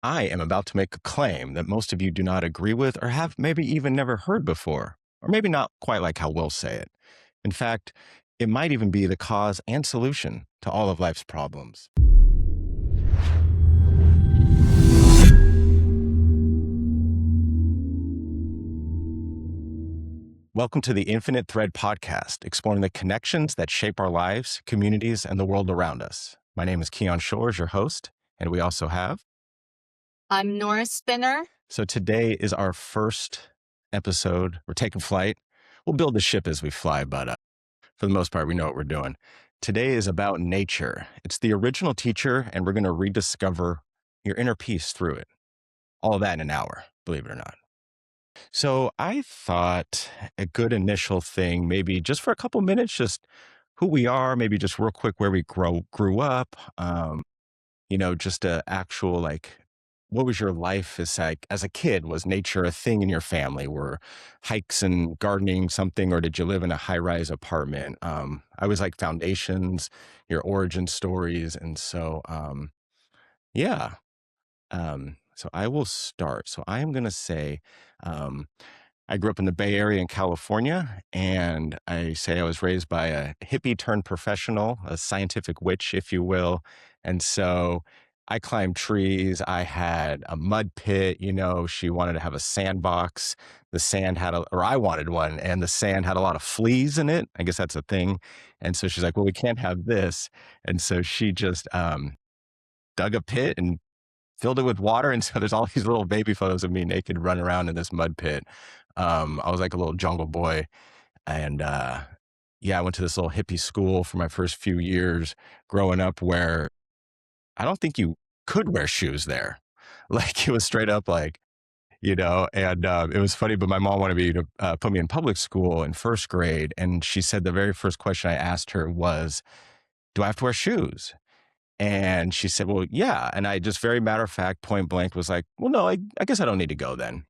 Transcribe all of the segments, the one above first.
I am about to make a claim that most of you do not agree with or have maybe even never heard before, or maybe not quite like how we'll say it. In fact, it might even be the cause and solution to all of life's problems. Welcome to the Infinite Thread podcast, exploring the connections that shape our lives, communities, and the world around us. My name is Kian Shores, your host, and we also have... I'm Nora Spinnor. So today is our first episode. We're taking flight. We'll build the ship as we fly, but for the most part, we know what we're doing. Today is about nature. It's the original teacher, and we're going to rediscover your inner peace through it. All of that in an hour, believe it or not. So I thought a good initial thing, maybe just for a couple minutes, just who we are, maybe just real quick where we grew up, just a actual what was your life as a kid? Was nature a thing in your family? Were hikes and gardening something, or did you live in a high-rise apartment? I was like foundations, your origin stories. And so, yeah. So I will start. So I am going to say, I grew up in the Bay Area in California, and I say I was raised by a hippie turned professional, a scientific witch, if you will. And so I climbed trees. I had a mud pit. She wanted to have a sandbox. The sand or I wanted one, and the sand had a lot of fleas in it. I guess that's a thing. And so she's like, well, we can't have this. And so she just dug a pit and filled it with water. And so there's all these little baby photos of me naked running around in this mud pit. I was like a little jungle boy. And I went to this little hippie school for my first few years growing up, where I don't think you could wear shoes there. Like, it was straight up and it was funny, but my mom wanted me to put me in public school in first grade. And she said the very first question I asked her was, do I have to wear shoes? And she said, well, yeah. And I just very matter of fact, point blank was like, well, no, I guess I don't need to go then.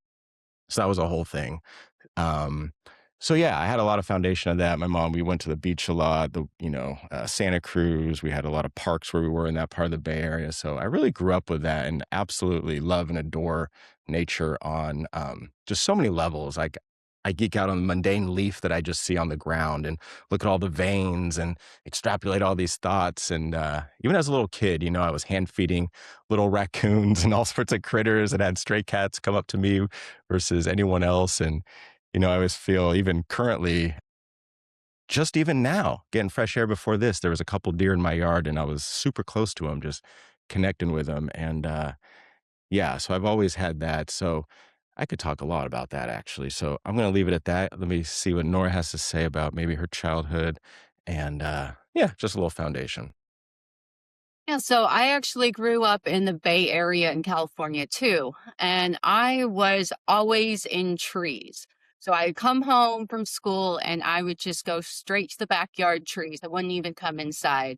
So that was a whole thing. I had a lot of foundation of that. My mom, we went to the beach a lot, Santa Cruz. We had a lot of parks where we were in that part of the Bay Area. So I really grew up with that and absolutely love and adore nature on just so many levels. Like, I geek out on the mundane leaf that I just see on the ground and look at all the veins and extrapolate all these thoughts. And even as a little kid, I was hand feeding little raccoons and all sorts of critters, and had stray cats come up to me versus anyone else. And, I always feel, even currently, just even now, getting fresh air before this, there was a couple deer in my yard, and I was super close to them, just connecting with them. And so I've always had that. So I could talk a lot about that, actually. So I'm going to leave it at that. Let me see what Nora has to say about maybe her childhood and, just a little foundation. Yeah, so I actually grew up in the Bay Area in California too, and I was always in trees. So I'd come home from school and I would just go straight to the backyard trees. I wouldn't even come inside,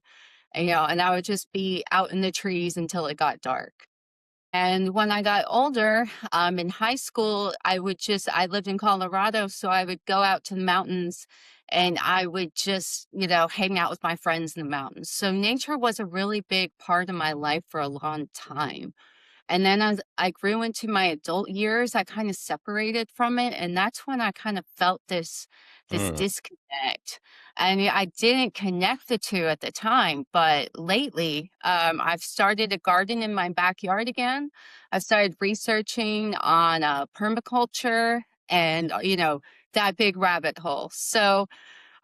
and I would just be out in the trees until it got dark. And when I got older, in high school, I lived in Colorado, so I would go out to the mountains and I would just, hang out with my friends in the mountains. So nature was a really big part of my life for a long time. And then as I grew into my adult years, I kind of separated from it. And that's when I kind of felt this Mm. disconnect. And I didn't connect the two at the time, but lately, I've started a garden in my backyard again. I've started researching on permaculture and, that big rabbit hole. So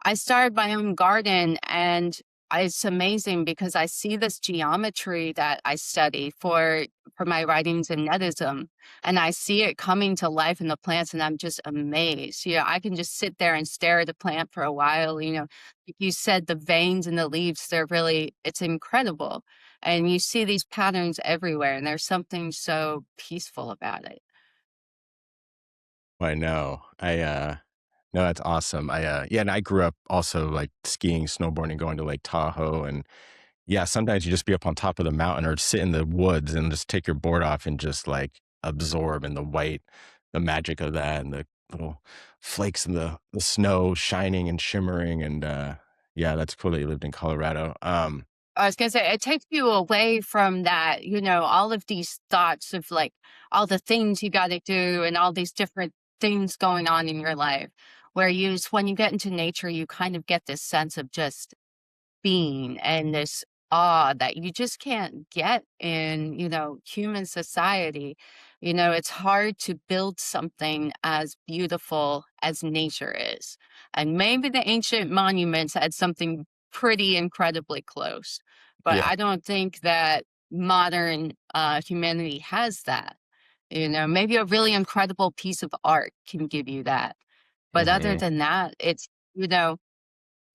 I started my own garden, and it's amazing because I see this geometry that I study for my writings in Netism, and I see it coming to life in the plants, and I'm just amazed. I can just sit there and stare at a plant for a while. Like you said, the veins in the leaves, it's incredible. And you see these patterns everywhere, and there's something so peaceful about it. I know. No, that's awesome. And I grew up also like skiing, snowboarding, going to Lake Tahoe. And yeah, sometimes you just be up on top of the mountain or sit in the woods and just take your board off and just like absorb in the magic of that, and the little flakes in the snow shining and shimmering. And that's cool that you lived in Colorado. I was gonna say, it takes you away from that, all of these thoughts of like all the things you gotta do and all these different things going on in your life. Where when you get into nature, you kind of get this sense of just being and this awe that you just can't get in, human society. It's hard to build something as beautiful as nature is. And maybe the ancient monuments had something pretty incredibly close, but Yeah. I don't think that modern humanity has that. Maybe a really incredible piece of art can give you that. But other Hmm. than that, it's, you know,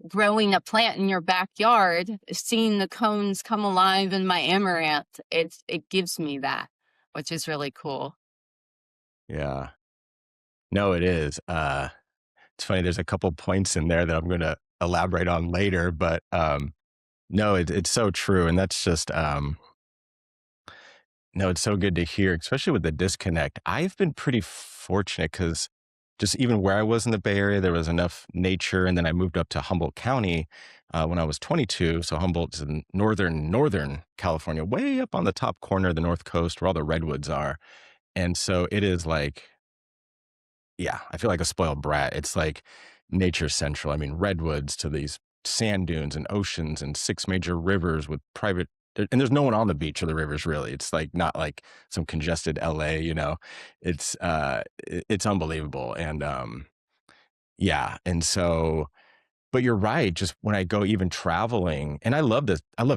growing a plant in your backyard, seeing the cones come alive in my amaranth, it gives me that, which is really cool. Yeah. No, it is. It's funny. There's a couple points in there that I'm going to elaborate on later, but no, it's so true, and that's just no, it's so good to hear, especially with the disconnect. I've been pretty fortunate because just even where I was in the Bay Area, there was enough nature, and then I moved up to Humboldt County when I was 22. So Humboldt's in northern California, way up on the top corner of the North Coast, where all the redwoods are, and so it is like yeah, I feel like a spoiled brat. It's like nature central. I mean, redwoods to these sand dunes and oceans and six major rivers with private, and there's no one on the beach or the rivers really. It's like not like some congested LA, it's unbelievable. And yeah, and so but you're right. Just when I go even traveling, and I love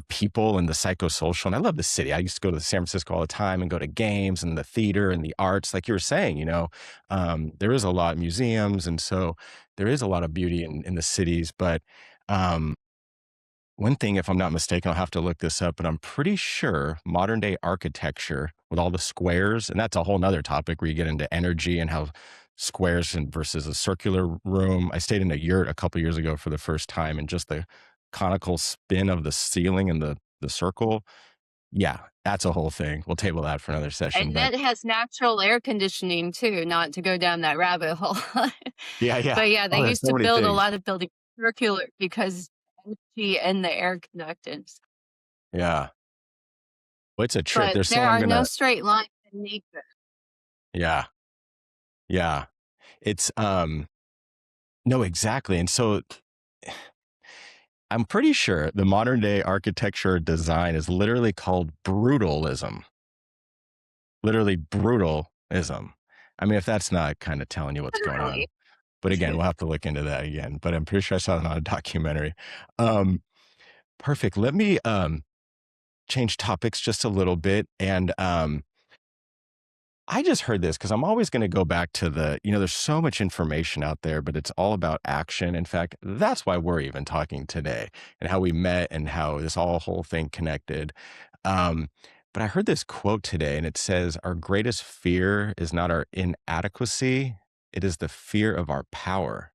people and the psychosocial, and I love the city. I used to go to San Francisco all the time and go to games and the theater and the arts, like you were saying. There is a lot of museums, and so there is a lot of beauty in the cities. But um, one thing, if I'm not mistaken, I'll have to look this up, but I'm pretty sure modern day architecture with all the squares, and that's a whole nother topic where you get into energy and how squares and versus a circular room. I stayed in a yurt a couple years ago for the first time, and just the conical spin of the ceiling and the circle. Yeah, that's a whole thing. We'll table that for another session. And But that has natural air conditioning too, not to go down that rabbit hole. yeah, yeah. But yeah, they Oh, there's used so to many build a things. lot of buildings circular because energy and the air conductance. Yeah. Well, it's a trip. But There's there some I'm are no gonna. straight lines in nature. Yeah, yeah. It's no, exactly. And so I'm pretty sure the modern day architecture design is literally called brutalism. Literally brutalism. I mean, if that's not kind of telling you what's going on. Literally. But again, we'll have to look into that again. But I'm pretty sure I saw it on a documentary. Um, Perfect. Let me change topics just a little bit. And I just heard this because I'm always going to go back to there's so much information out there, but it's all about action. In fact, that's why we're even talking today and how we met and how this whole thing connected. Um, but I heard this quote today and it says, our greatest fear is not our inadequacy, it is the fear of our power.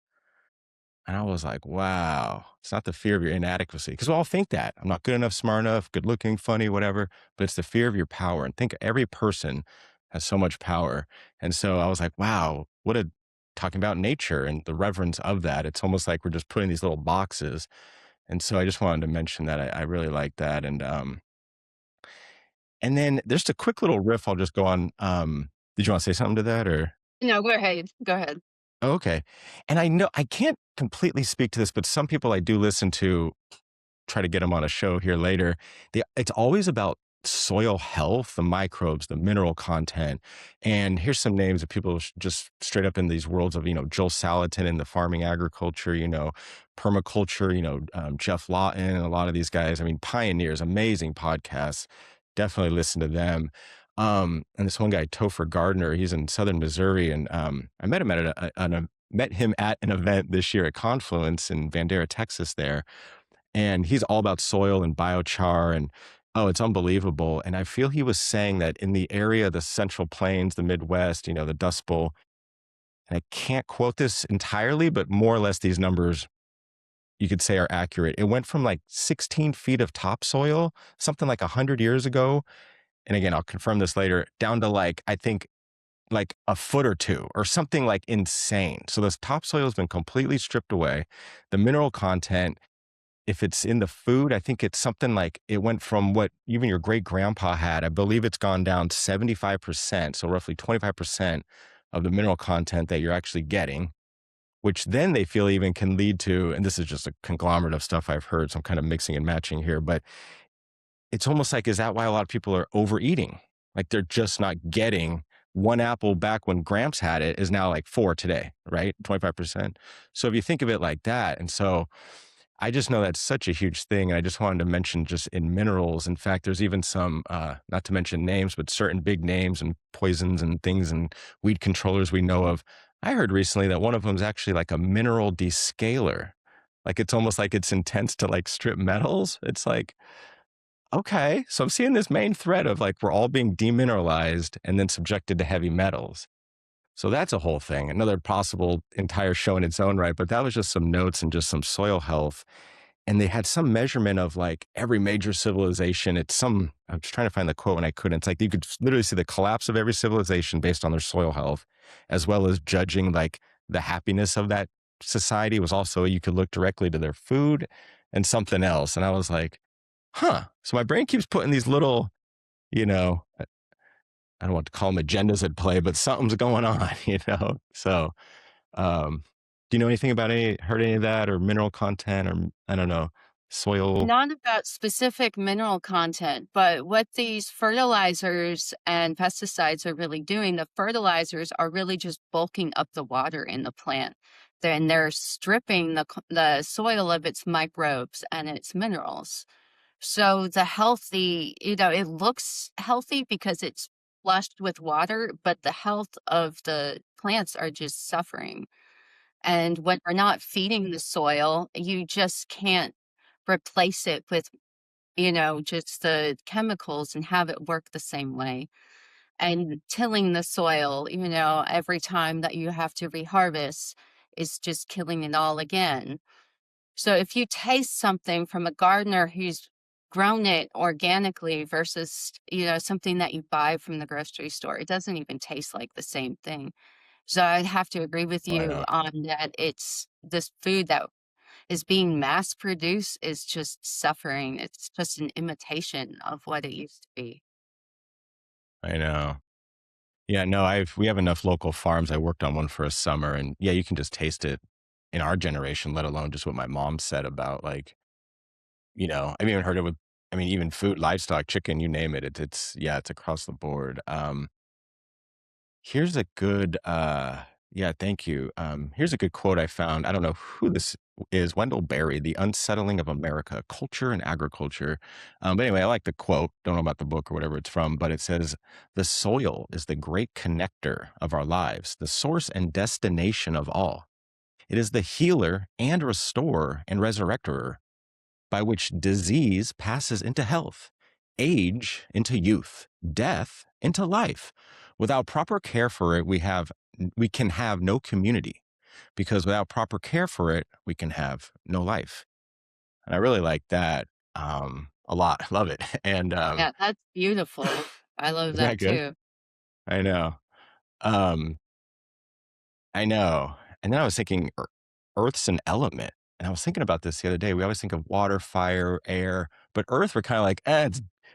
And I was like, wow, it's not the fear of your inadequacy. Because we all think that I'm not good enough, smart enough, good looking, funny, whatever. But it's the fear of your power. And think every person has so much power. And so I was like, wow, talking about nature and the reverence of that. It's almost like we're just putting these little boxes. And so I just wanted to mention that I really like that. And then there's a quick little riff I'll just go on. Did you want to say something to that or? No, go ahead. Go ahead. Oh, okay. And I know I can't completely speak to this, but some people I do listen to try to get them on a show here later. It's always about soil health, the microbes, the mineral content. And here's some names of people just straight up in these worlds of, Joel Salatin in the farming agriculture, permaculture, Jeff Lawton and a lot of these guys. I mean, pioneers, amazing podcasts. Definitely listen to them. And this one guy, Topher Gardner, he's in Southern Missouri. And I met him met him at an event this year at Confluence in Bandera, Texas there, and he's all about soil and biochar and oh, it's unbelievable. And I feel he was saying that in the area, the Central Plains, the Midwest, the Dust Bowl, and I can't quote this entirely, but more or less these numbers you could say are accurate. It went from like 16 feet of topsoil, something like 100 years ago. And again, I'll confirm this later, down to like, I think like a foot or two or something like insane. So this topsoil has been completely stripped away. The mineral content if it's in the food, I think it's something like it went from what even your great grandpa had. I believe it's gone down 75%, so roughly 25% of the mineral content that you're actually getting, which then they feel even can lead to, and this is just a conglomerate of stuff I've heard, so I'm kind of mixing and matching here, but it's almost like, is that why a lot of people are overeating? Like they're just not getting one apple back when Gramps had it is now like four today, right? 25%. So if you think of it like that, and so I just know that's such a huge thing. And I just wanted to mention just in minerals. In fact, there's even some, not to mention names, but certain big names and poisons and things and weed controllers we know of. I heard recently that one of them is actually like a mineral descaler. Like it's almost like it's intense to like strip metals. It's like, okay, so I'm seeing this main thread of like we're all being demineralized and then subjected to heavy metals. So that's a whole thing, another possible entire show in its own right. But that was just some notes and just some soil health. And they had some measurement of like every major civilization. It's some, I was trying to find the quote and I couldn't. It's like you could literally see the collapse of every civilization based on their soil health, as well as judging like the happiness of that society was also, you could look directly to their food and something else. And I was like, huh. So my brain keeps putting these little, you know, I don't want to call them agendas at play, but something's going on, you know? So, do you know anything about heard any of that or mineral content or, I don't know, soil? Not about specific mineral content, but what these fertilizers and pesticides are really doing, the fertilizers are really just bulking up the water in the plant. Then they're stripping the soil of its microbes and its minerals. So the healthy, it looks healthy because it's flushed with water, but the health of the plants are just suffering. And when we're not feeding the soil, you just can't replace it with, just the chemicals and have it work the same way. And tilling the soil, every time that you have to reharvest is just killing it all again. So if you taste something from a gardener who's grown it organically versus, something that you buy from the grocery store, it doesn't even taste like the same thing. So I'd have to agree with I you know. on that. It's this food that is being mass produced is just suffering. It's just an imitation of what it used to be. I know. Yeah, no, we have enough local farms. I worked on one for a summer and yeah, you can just taste it in our generation, let alone just what my mom said about like, I've even heard it with, I mean, even food, livestock, chicken, you name it. Yeah, it's across the board. Here's a good, yeah, thank you. Here's a good quote I found. I don't know who this is. Wendell Berry, The Unsettling of America, Culture and Agriculture. But anyway, I like the quote. Don't know about the book or whatever it's from, but it says, "The soil is the great connector of our lives, the source and destination of all. It is the healer and restorer and resurrector by which disease passes into health, age into youth, death into life. Without proper care for it, we can have no community, because without proper care for it, we can have no life." And I really like that a lot. I love it. And Yeah, that's beautiful. I love isn't that that good? too. I know. Um, I know. And then I was thinking, Earth's an element. And I was thinking about this the other day. We always think of water, fire, air, but Earth, we're kind of like,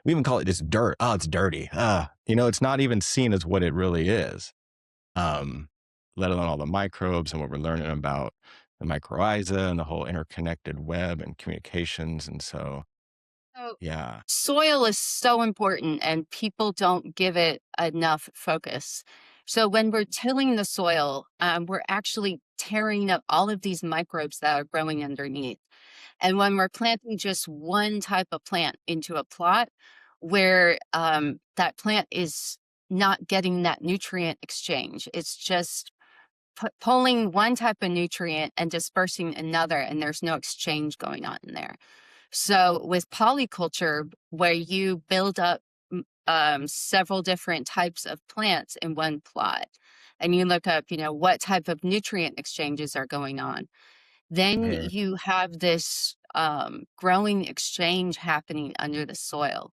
we even call it just dirt. Oh, it's dirty. It's not even seen as what it really is. Um, let alone all the microbes and what we're learning about the mycorrhiza and the whole interconnected web and communications. And so, So yeah, soil is so important and people don't give it enough focus. So when we're tilling the soil, we're actually tearing up all of these microbes that are growing underneath. And when we're planting just one type of plant into a plot where that plant is not getting that nutrient exchange, it's just pulling one type of nutrient and dispersing another, and there's no exchange going on in there. So with polyculture, where you build up several different types of plants in one plot, and you look up, what type of nutrient exchanges are going on, then there. you have this growing exchange happening under the soil.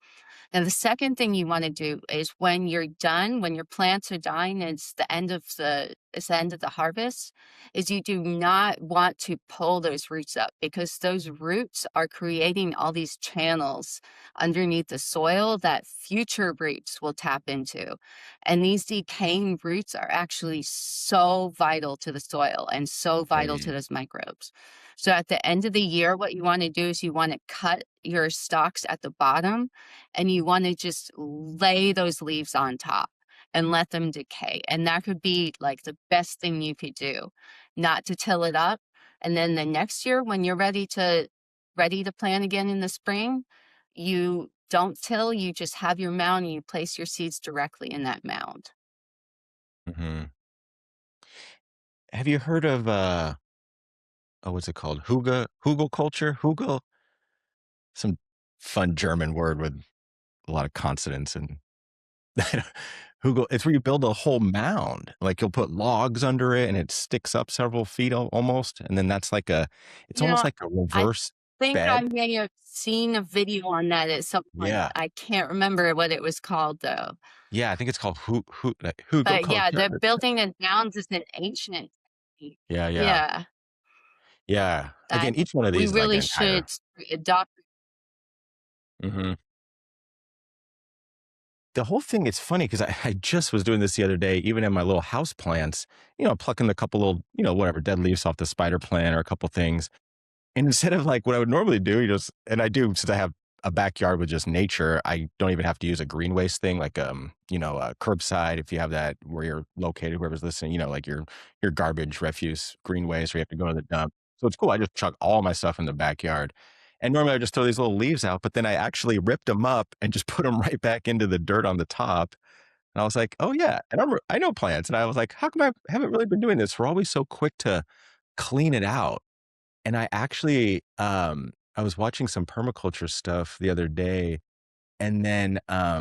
Now, the second thing you wanna do is when you're done, when your plants are dying, it's the end of the harvest, is you do not want to pull those roots up because those roots are creating all these channels underneath the soil that future roots will tap into. And these decaying roots are actually so vital to the soil and so vital to Right. those microbes. So at the end of the year, what you wanna do is you wanna cut your stalks at the bottom and you want to just lay those leaves on top and let them decay. And that could be like the best thing you could do, not to till it up. And then the next year when you're ready to plant again in the spring, you don't till, you just have your mound and you place your seeds directly in that mound. Hmm. Have you heard of oh, what's it called? Hugel culture? Hugel? Some fun German word with a lot of consonants and Hugel. It's where you build a whole mound. Like you'll put logs under it and it sticks up several feet almost. And then that's like it's You almost know, like a I reverse think I bed. may have seen a video on that at some point. Yeah. I can't remember what it was called though. Yeah. I think it's called Hugel But yeah, culture. the building in mounds is an ancient technique. Yeah. Yeah. Yeah, Yeah. I Again, each one of we these is like really an should entire. adopt. Mhm. The whole thing is funny because I just was doing this the other day, even in my little house plants, plucking a couple little, whatever, dead leaves off the spider plant or a couple things. And instead of like what I would normally do, and I do since I have a backyard with just nature, I don't even have to use a green waste thing like, curbside. If you have that where you're located, whoever's listening, like your garbage, refuse, green waste, where you have to go to the dump. So it's cool. I just chuck all my stuff in the backyard. And normally I just throw these little leaves out, but then I actually ripped them up and just put them right back into the dirt on the top. And I was like, oh yeah. And I know plants. And I was like, how come I haven't really been doing this? We're always so quick to clean it out. And I actually, I was watching some permaculture stuff the other day, and then I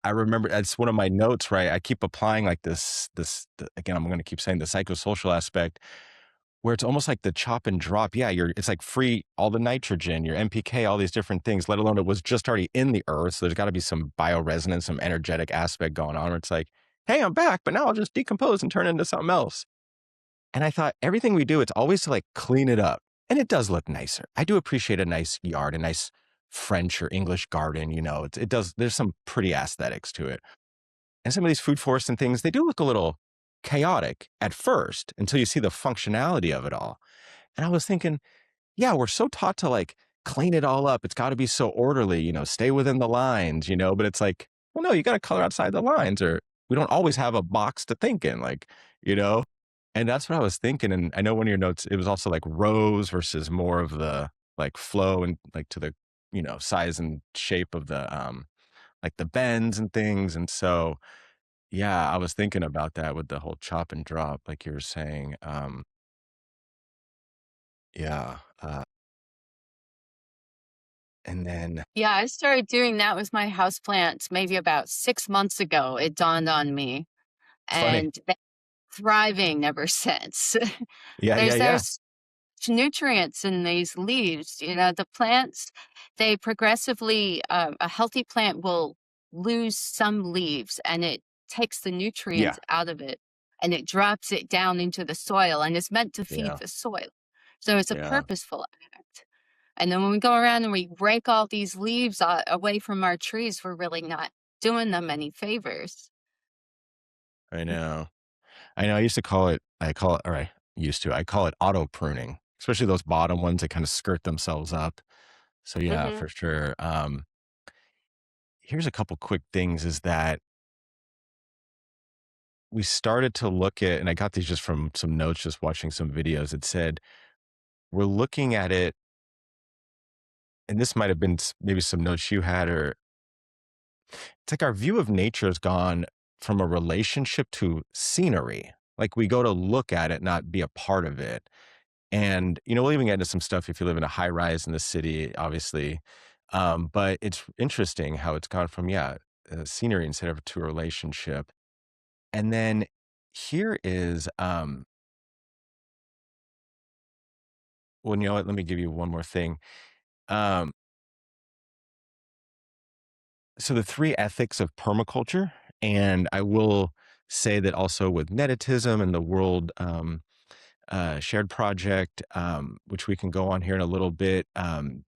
remember it's one of my notes, right? I keep applying like again. I'm going to keep saying the psychosocial aspect, where it's almost like the chop and drop. Yeah, it's like free all the nitrogen, your NPK, all these different things. Let alone it was just already in the earth, so there's got to be some bioresonance, some energetic aspect going on. Where it's like, hey, I'm back, but now I'll just decompose and turn into something else. And I thought everything we do, it's always to like clean it up. And it does look nicer. I do appreciate a nice yard, a nice French or English garden. It does, there's some pretty aesthetics to it. And some of these food forests and things, they do look a little chaotic at first until you see the functionality of it all. And I was thinking, yeah, we're so taught to like clean it all up. It's got to be so orderly, stay within the lines, but it's like, well, no, you got to color outside the lines or we don't always have a box to think in, like, you know? And that's what I was thinking. And I know one of your notes, it was also like rows versus more of the like flow and like to the, size and shape of like the bends and things. And so, yeah, I was thinking about that with the whole chop and drop, like you were saying. Yeah. And then Yeah, I started doing that with my houseplants maybe about 6 months ago, it dawned on me, funny. and they're thriving ever since. Yeah. Yeah. Yeah. There's nutrients in these leaves. The plants, they progressively, a healthy plant will lose some leaves and it takes the Yeah. nutrients out of it and it drops it down into the soil and it's meant to feed Yeah. the soil. So it's a Yeah. purposeful act. And then when we go around and we rake all these leaves away from our trees, we're really not doing them any favors. I know. I know. I call it auto pruning, especially those bottom ones that kind of skirt themselves up. So yeah, Hmm. for sure. Here's a couple quick things is that we started to look at, and I got these just from some notes, just watching some videos. It said, we're looking at it, and this might have been maybe some notes you had, or it's like our view of nature has gone from a relationship to scenery. Like we go to look at it, not be a part of it. And, we'll even get into some stuff if you live in a high rise in the city, obviously. But it's interesting how it's gone from, yeah, scenery instead of to a relationship. And then here is, well, you know what? Let me give you one more thing. Um, So the three ethics of permaculture, and I will say that also with Netism and the World Shared Project, which we can go on here in a little bit.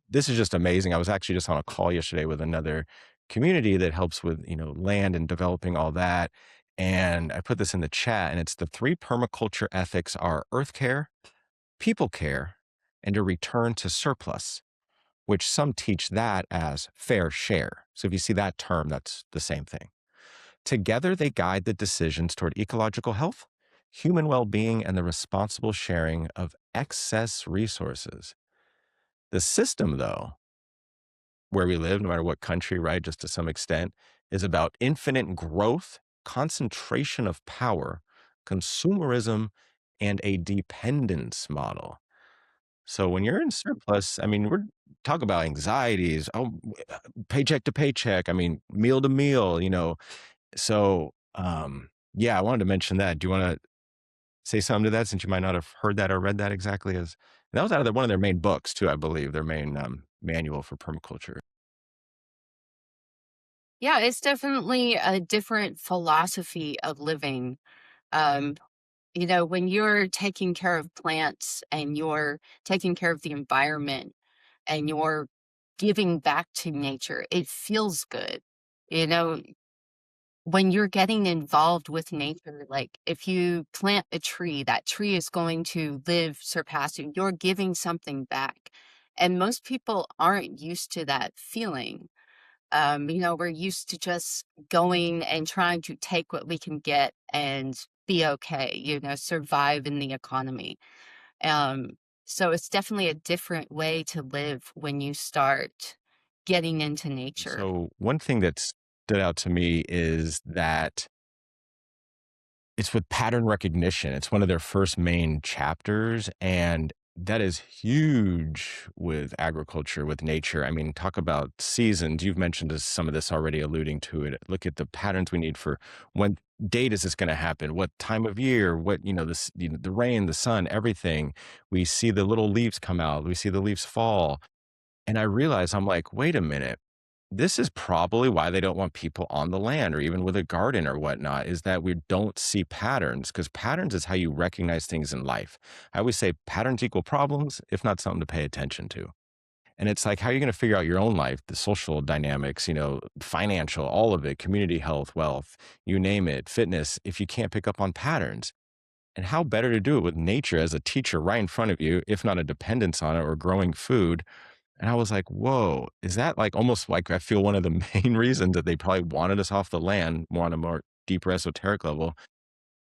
This is just amazing. I was actually just on a call yesterday with another community that helps with, land and developing all that. And I put this in the chat, and it's the three permaculture ethics are earth care, people care, and a return to surplus, which some teach that as fair share. So if you see that term, that's the same thing. Together, they guide the decisions toward ecological health, human well being, and the responsible sharing of excess resources. The system, though, where we live, no matter what country, right, just to some extent, is about infinite growth, concentration of power, consumerism, and a dependence model. So when you're in surplus, I mean, we're talk about anxieties, paycheck to paycheck, I mean, meal to meal. So, yeah, I wanted to mention that. Do you want to say something to that, since you might not have heard that or read that exactly? As that was out of one of their main books too, I believe, their main manual for permaculture. Yeah, it's definitely a different philosophy of living. Um, when you're taking care of plants and you're taking care of the environment and you're giving back to nature, it feels good. You know, when you're getting involved with nature, like if you plant a tree, that tree is going to live surpass you. You're giving something back. And most people aren't used to that feeling. We're used to just going and trying to take what we can get and be okay, survive in the economy. Um, so it's definitely a different way to live when you start getting into nature. So one thing that stood out to me is that it's with pattern recognition. It's one of their first main chapters, and that is huge with agriculture, with nature. I mean, talk about seasons. You've mentioned some of this already, alluding to it. Look at the patterns we need for when date is this going to happen, what time of year, what, this, the rain, the sun, everything. We see the little leaves come out, we see the leaves fall. And I realize, I'm like, wait a minute. This is probably why they don't want people on the land or even with a garden or whatnot, is that we don't see patterns, because patterns is how you recognize things in life. I always say patterns equal problems, if not something to pay attention to. And it's like, how are you going to figure out your own life, the social dynamics, financial, all of it, community health, wealth, you name it, fitness, if you can't pick up on patterns? And how better to do it with nature as a teacher right in front of you, if not a dependence on it or growing food. And I was like, whoa, is that like almost like I feel one of the main reasons that they probably wanted us off the land, more on a more deeper esoteric level.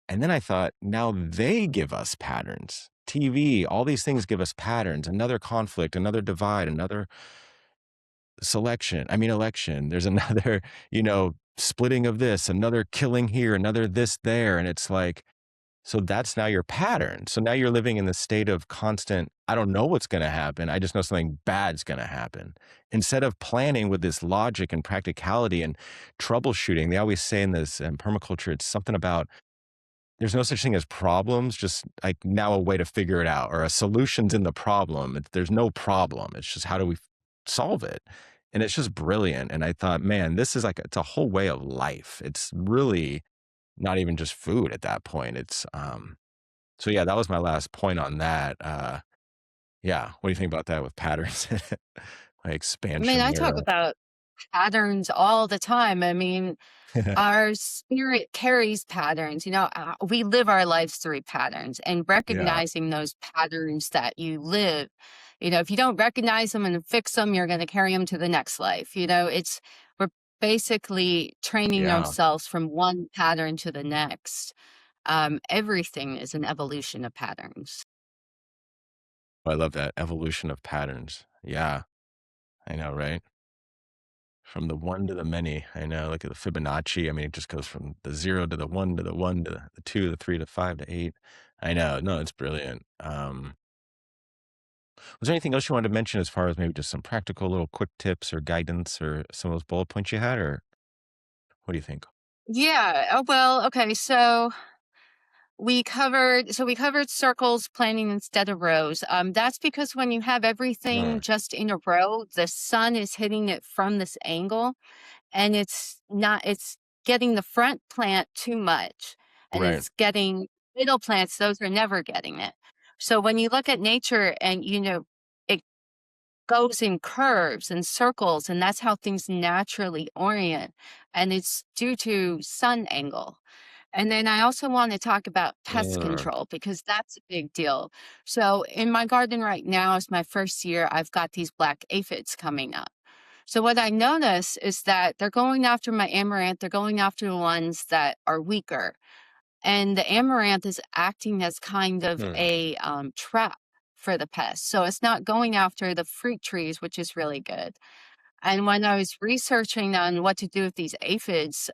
And then I thought, now they give us patterns. TV, all these things give us patterns, another conflict, another divide, another election. There's another, splitting of this, another killing here, another this there. And it's like, so that's now your pattern. So now you're living in the state of constant, I don't know what's going to happen. I just know something bad's going to happen. Instead of planning with this logic and practicality and troubleshooting, they always say in this permaculture, it's something about there's no such thing as problems, just like now a way to figure it out, or a solution's in the problem. There's no problem. It's just how do we solve it? And it's just brilliant. And I thought, man, this is like, it's a whole way of life. It's really not even just food at that point. It's, so yeah, that was my last point on that. Yeah. What do you think about that with patterns? My I mean, expansion I talk there. about patterns all the time. I mean, our spirit carries patterns. We live our lives through patterns, and Yeah. recognizing those patterns that you live. If you don't recognize them and fix them, you're going to carry them to the next life. We're basically training Yeah. ourselves from one pattern to the next. Everything is an evolution of patterns. I love that evolution of patterns. Yeah. I know, right? From the one to the many. I know. Look at the Fibonacci. I mean, it just goes from the zero to the one to the one to the two, the three to five to eight. I know. No, it's brilliant. Was there anything else you wanted to mention as far as maybe just some practical little quick tips or guidance or some of those bullet points you had, or what do you think? Yeah. Oh, well, okay. So we covered circles planting instead of rows. That's because when you have everything Sure. just in a row, the sun is hitting it from this angle, and it's getting the front plant too much, and Right. it's getting middle plants, those are never getting it. So when you look at nature and, it goes in curves and circles, and that's how things naturally orient, and it's due to sun angle. And then I also want to talk about pest Uh, control because that's a big deal. So in my garden right now, it's my first year, I've got these black aphids coming up. So what I notice is that they're going after my amaranth, they're going after the ones that are weaker. And the amaranth is acting as kind of hmm. a trap for the pests. So it's not going after the fruit trees, which is really good. And when I was researching on what to do with these aphids,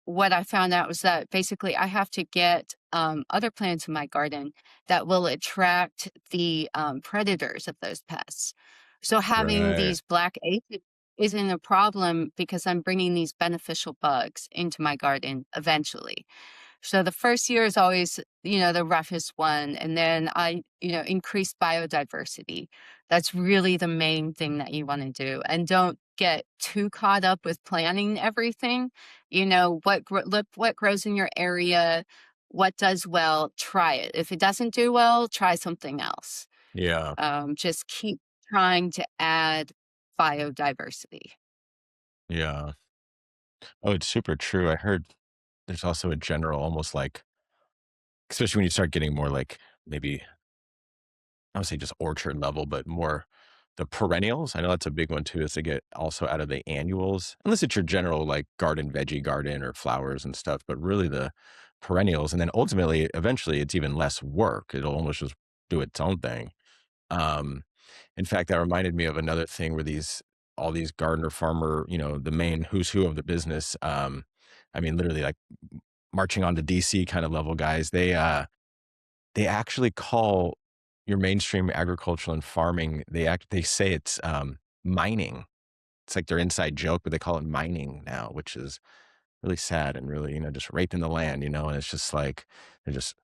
what I found out was that basically I have to get other plants in my garden that will attract the predators of those pests. So having Right. these black aphids isn't a problem because I'm bringing these beneficial bugs into my garden eventually. So the first year is always, the roughest one. And then increase biodiversity. That's really the main thing that you want to do. And don't get too caught up with planning everything. Look what grows in your area, what does well, try it. If it doesn't do well, try something else. Yeah. Just keep trying to add biodiversity. Yeah. Oh, it's super true. I heard there's also a general, almost like, especially when you start getting more like maybe I would say just orchard level, but more the perennials. I know that's a big one too, is to get also out of the annuals, unless it's your general like garden, veggie garden or flowers and stuff, but really the perennials. And then ultimately, eventually it's even less work. It'll almost just do its own thing. Um, in fact, that reminded me of another thing where all these gardener farmer, the main who's who of the business. I mean, literally like marching on to DC kind of level guys. They actually call your mainstream agricultural and farming, they say it's, mining. It's like their inside joke, but they call it mining now, which is really sad and really, just raping the land, and it's just like, they just,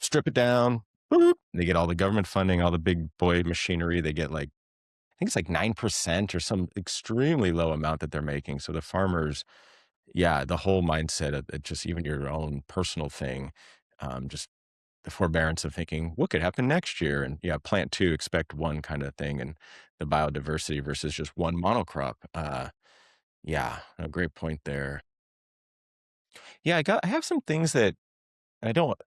strip it down, boop, they get all the government funding, all the big boy machinery, they get like I think it's like 9% or some extremely low amount that they're making, so the farmers yeah, the whole mindset of it just even your own personal thing, just the forbearance of thinking, what could happen next year? And yeah, plant two, expect one kind of thing, and the biodiversity versus just one monocrop. Yeah, a great point there. Yeah, I have some things that I don't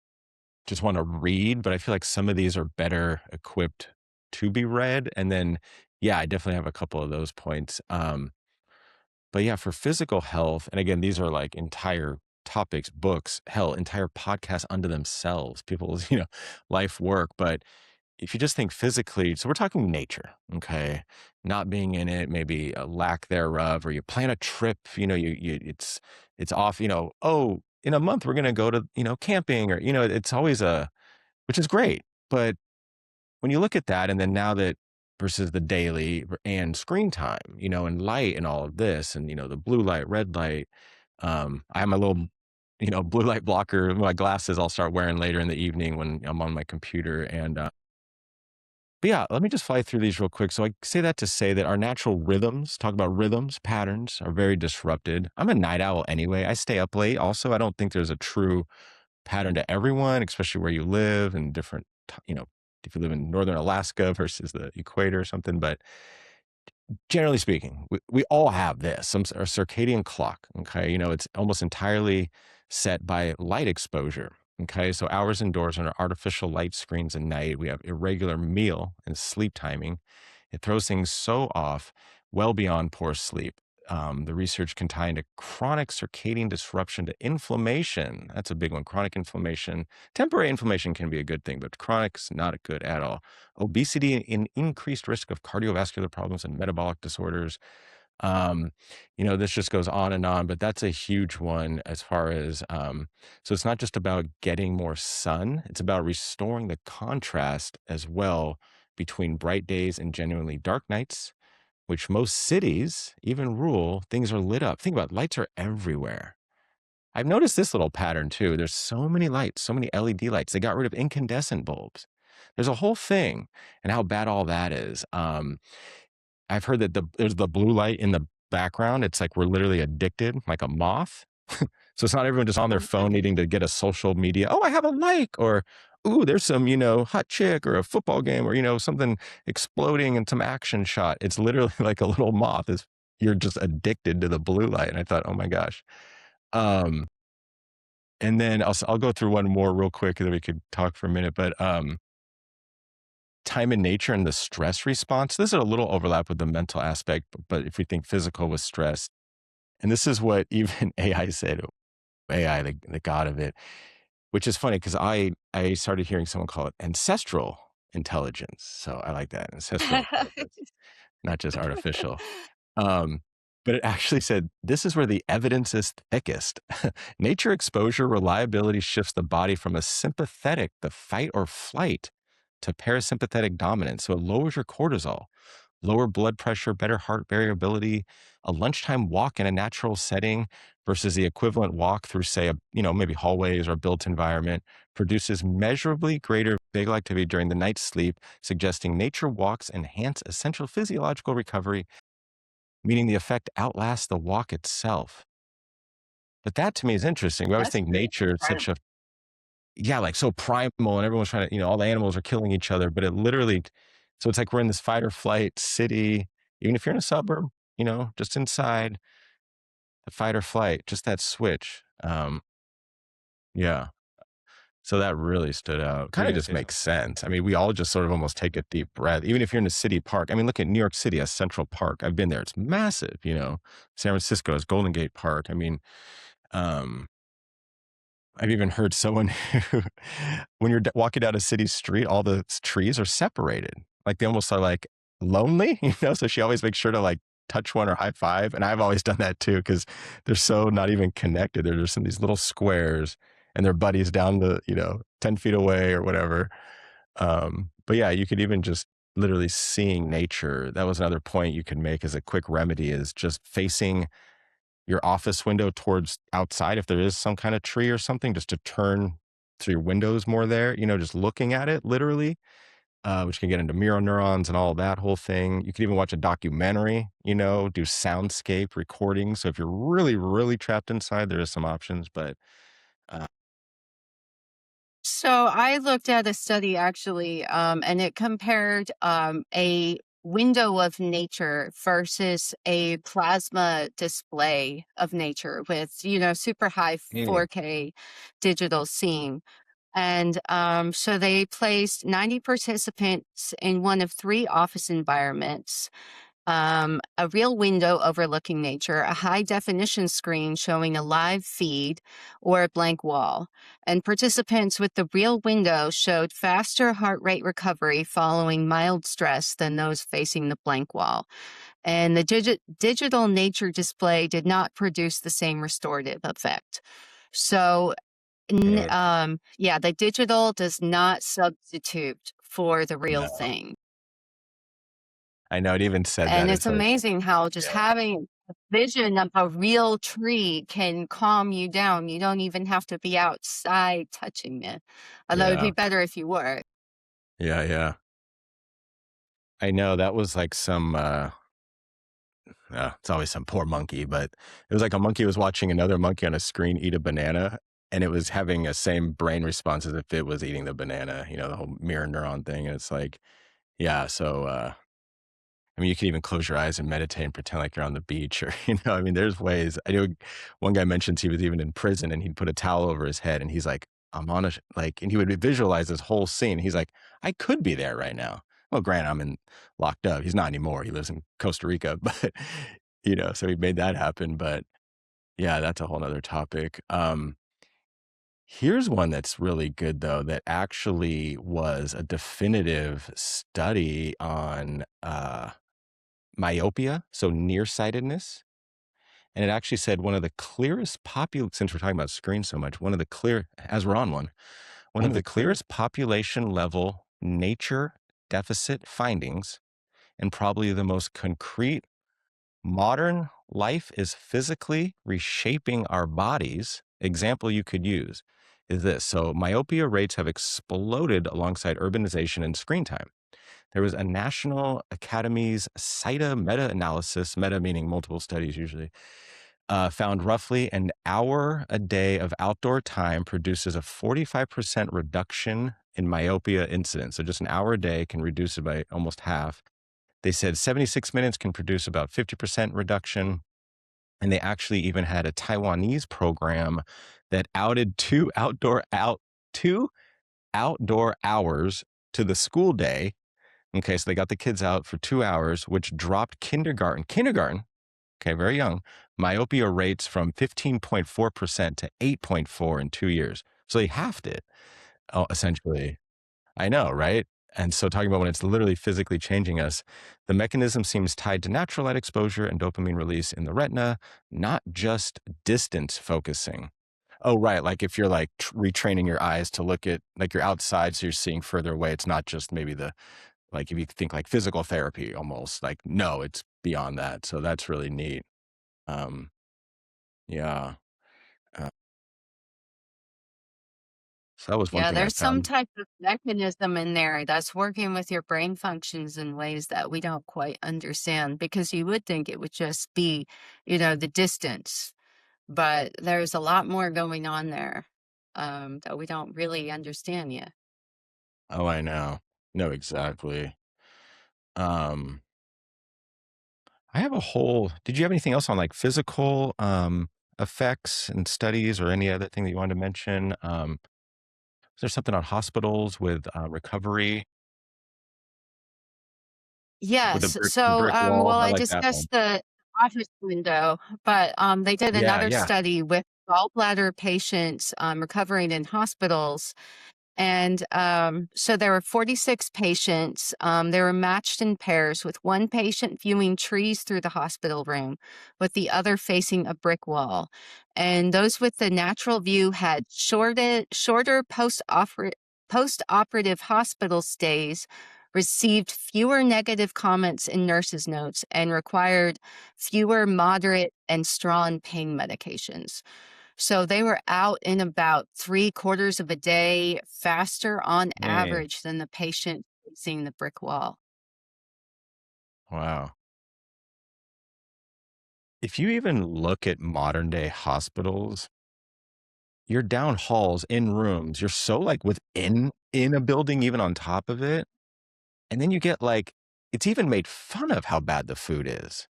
just want to read, but I feel like some of these are better equipped to be read. And then, yeah, I definitely have a couple of those points. But yeah, for physical health, and again, these are like entire topics, books, hell, entire podcasts unto themselves, people's, life work. But if you just think physically, so we're talking nature, okay? Not being in it, maybe a lack thereof, or you plan a trip, it's off, oh, in a month we're gonna go to, camping, or it's always which is great. But when you look at that, and then now that versus the daily and screen time, and light and all of this, and the blue light, red light, I have my little, blue light blocker, my glasses I'll start wearing later in the evening when I'm on my computer. And but yeah, let me just fly through these real quick. So I say that to say that our natural rhythms, talk about rhythms, patterns are very disrupted. I'm a night owl anyway. I stay up late. Also, I don't think there's a true pattern to everyone, especially where you live and different, if you live in northern Alaska versus the equator or something. But generally speaking, we all have this, our circadian clock. Okay. It's almost entirely set by light exposure. Okay. So hours indoors under artificial light screens at night, we have irregular meal and sleep timing. It throws things so off well beyond poor sleep. The research can tie into chronic circadian disruption to inflammation. That's a big one. Chronic inflammation. Temporary inflammation can be a good thing, but chronic's not good at all. Obesity and increased risk of cardiovascular problems and metabolic disorders. Um, this just goes on and on, but that's a huge one as far as, so it's not just about getting more sun, it's about restoring the contrast as well between bright days and genuinely dark nights, which most cities, even rural, things are lit up. Think about it, lights are everywhere. I've noticed this little pattern too. There's so many lights, so many LED lights. They got rid of incandescent bulbs. There's a whole thing and how bad all that is. I've heard that there's the blue light in the background. It's like we're literally addicted, like a moth. So it's not everyone just on their phone needing to get a social media. Oh, I have a like, or ooh, there's some, hot chick or a football game or, something exploding and some action shot. It's literally like a little moth. You're just addicted to the blue light. And I thought, oh my gosh. Um, and then I'll go through one more real quick and then we could talk for a minute, but, time in nature and the stress response. This is a little overlap with the mental aspect, but if we think physical with stress, and this is what even AI said, AI, the god of it, which is funny because I started hearing someone call it ancestral intelligence. So I like that, ancestral intelligence, not just artificial. Um, but it actually said, this is where the evidence is thickest. Nature exposure reliability shifts the body from a sympathetic, the fight or flight, to parasympathetic dominance. So it lowers your cortisol, lower blood pressure, better heart variability. A lunchtime walk in a natural setting versus the equivalent walk through, say, maybe hallways or a built environment produces measurably greater vagal activity during the night's sleep, suggesting nature walks enhance essential physiological recovery, meaning the effect outlasts the walk itself. But that to me is interesting. We always That's think pretty nature is such incredible. a, yeah, like so primal and everyone's trying to, all the animals are killing each other, but it literally, so it's like we're in this fight or flight city, even if you're in a suburb, just inside the fight or flight, just that switch. Yeah. So that really stood out. Kind of just makes sense. I mean, we all just sort of almost take a deep breath, even if you're in a city park. I mean, look at New York City as Central Park. I've been there. It's massive, San Francisco is Golden Gate Park. I mean, um, I've even heard someone who, when you're walking down a city street, all the trees are separated. Like they almost are like lonely, So she always makes sure to like touch one or high five. And I've always done that too, because they're so not even connected. They're just in these little squares and their buddies down the, 10 feet away or whatever. But yeah, you could even just literally seeing nature. That was another point you could make as a quick remedy, is just facing your office window towards outside. If there is some kind of tree or something, just to turn to your windows more there, just looking at it literally, which can get into mirror neurons and all that whole thing. You could even watch a documentary, do soundscape recordings. So if you're really, really trapped inside, there is some options, but uh, So I looked at a study actually, and it compared a window of nature versus a plasma display of nature with, super high Mm. 4K digital scene. And so they placed 90 participants in one of three office environments, a real window overlooking nature, a high definition screen showing a live feed, or a blank wall. And participants with the real window showed faster heart rate recovery following mild stress than those facing the blank wall. And the digital nature display did not produce the same restorative effect. So, Good. yeah, the digital does not substitute for the real No, thing. I know it even said And that. it's It's like, amazing how just yeah, having a vision of a real tree can calm you down. You don't even have to be outside touching it. Although it'd be yeah, better if you were. yeah, yeah. I know that was like some, it's always some poor monkey, but it was like a monkey was watching another monkey on a screen eat a banana, and it was having a same brain response as if it was eating the banana, the whole mirror neuron thing. And it's like, yeah, so, I mean, you can even close your eyes and meditate and pretend like you're on the beach or, I mean, there's ways. I know one guy mentions he was even in prison and he'd put a towel over his head and he's like, I'm on a, and he would visualize this whole scene. He's like, I could be there right now. Well, granted, locked up. He's not anymore. He lives in Costa Rica, but, so he made that happen. But yeah, that's a whole nother topic. Here's one that's really good though, that actually was a definitive study on, myopia, so nearsightedness. And it actually said one of the clearest since we're talking about screens so much, as we're on one of the clearest population level nature deficit findings, and probably the most concrete modern life is physically reshaping our bodies example you could use is this. So myopia rates have exploded alongside urbanization and screen time. There was a National Academy's CITA meta-analysis, meta meaning multiple studies usually, found roughly an hour a day of outdoor time produces a 45% reduction in myopia incidence. So just an hour a day can reduce it by almost half. They said 76 minutes can produce about 50% reduction. And they actually even had a Taiwanese program that outed two outdoor hours to the school day. Okay, so they got the kids out for 2 hours, which dropped kindergarten, okay, very young, myopia rates from 15.4% to 8.4 in 2 years. So they halved it, essentially. I know, right? And so talking about when it's literally physically changing us, the mechanism seems tied to natural light exposure and dopamine release in the retina, not just distance focusing. Oh, right. Like if you're like retraining your eyes to look at like you're outside, so you're seeing further away. It's not just maybe like if you think like physical therapy almost like, no, it's beyond that. So that's really neat. Um, yeah. Uh, so that was one Yeah, thing I there's some found. type of mechanism in there that's working with your brain functions in ways that we don't quite understand because you would think it would just be, the distance, but there's a lot more going on there that we don't really understand yet. Oh, I know. No, exactly. Um, I have a whole did you have anything else on, like, physical, effects and studies or any other thing that you wanted to mention? Is there something on hospitals with, recovery with Yes. the So, brick wall? well, I I like that discussed one. the office window, but they did Yeah, another yeah. study with gallbladder patients recovering in hospitals. And so there were 46 patients. They were matched in pairs, with one patient viewing trees through the hospital room, with the other facing a brick wall. And those with the natural view had shorter post-operative hospital stays, received fewer negative comments in nurses' notes, and required fewer moderate and strong pain medications. So they were out in about 3/4 of a day faster on Dang. average than the patient facing the brick wall. Wow. If you even look at modern day hospitals, you're down halls in rooms. You're so, like, in a building, even on top of it, and then you get, like it's even made fun of how bad the food is.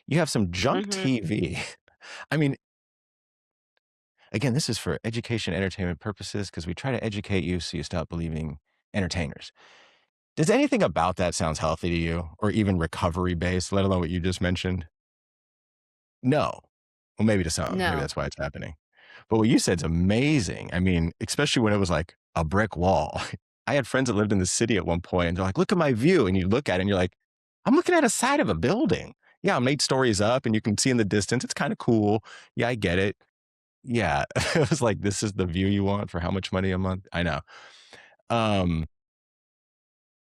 You have some junk Mhm. TV. I mean, again, this is for education, entertainment purposes because we try to educate you so you stop believing entertainers. Does anything about that sounds healthy to you or even recovery based, let alone what you just mentioned? No. Well, maybe to some. Maybe No. that's why it's happening. But what you said's amazing. I mean, especially when it was like a brick wall. I had friends that lived in the city at one point, and they're like, "Look at my view." And you look at it and you're like, "I'm looking at a side of a building." Yeah, I'm 8 stories up and you can see in the distance. It's kind of cool. Yeah, I get it. Yeah. It was like, this is the view you want for how much money a month? I know. Um,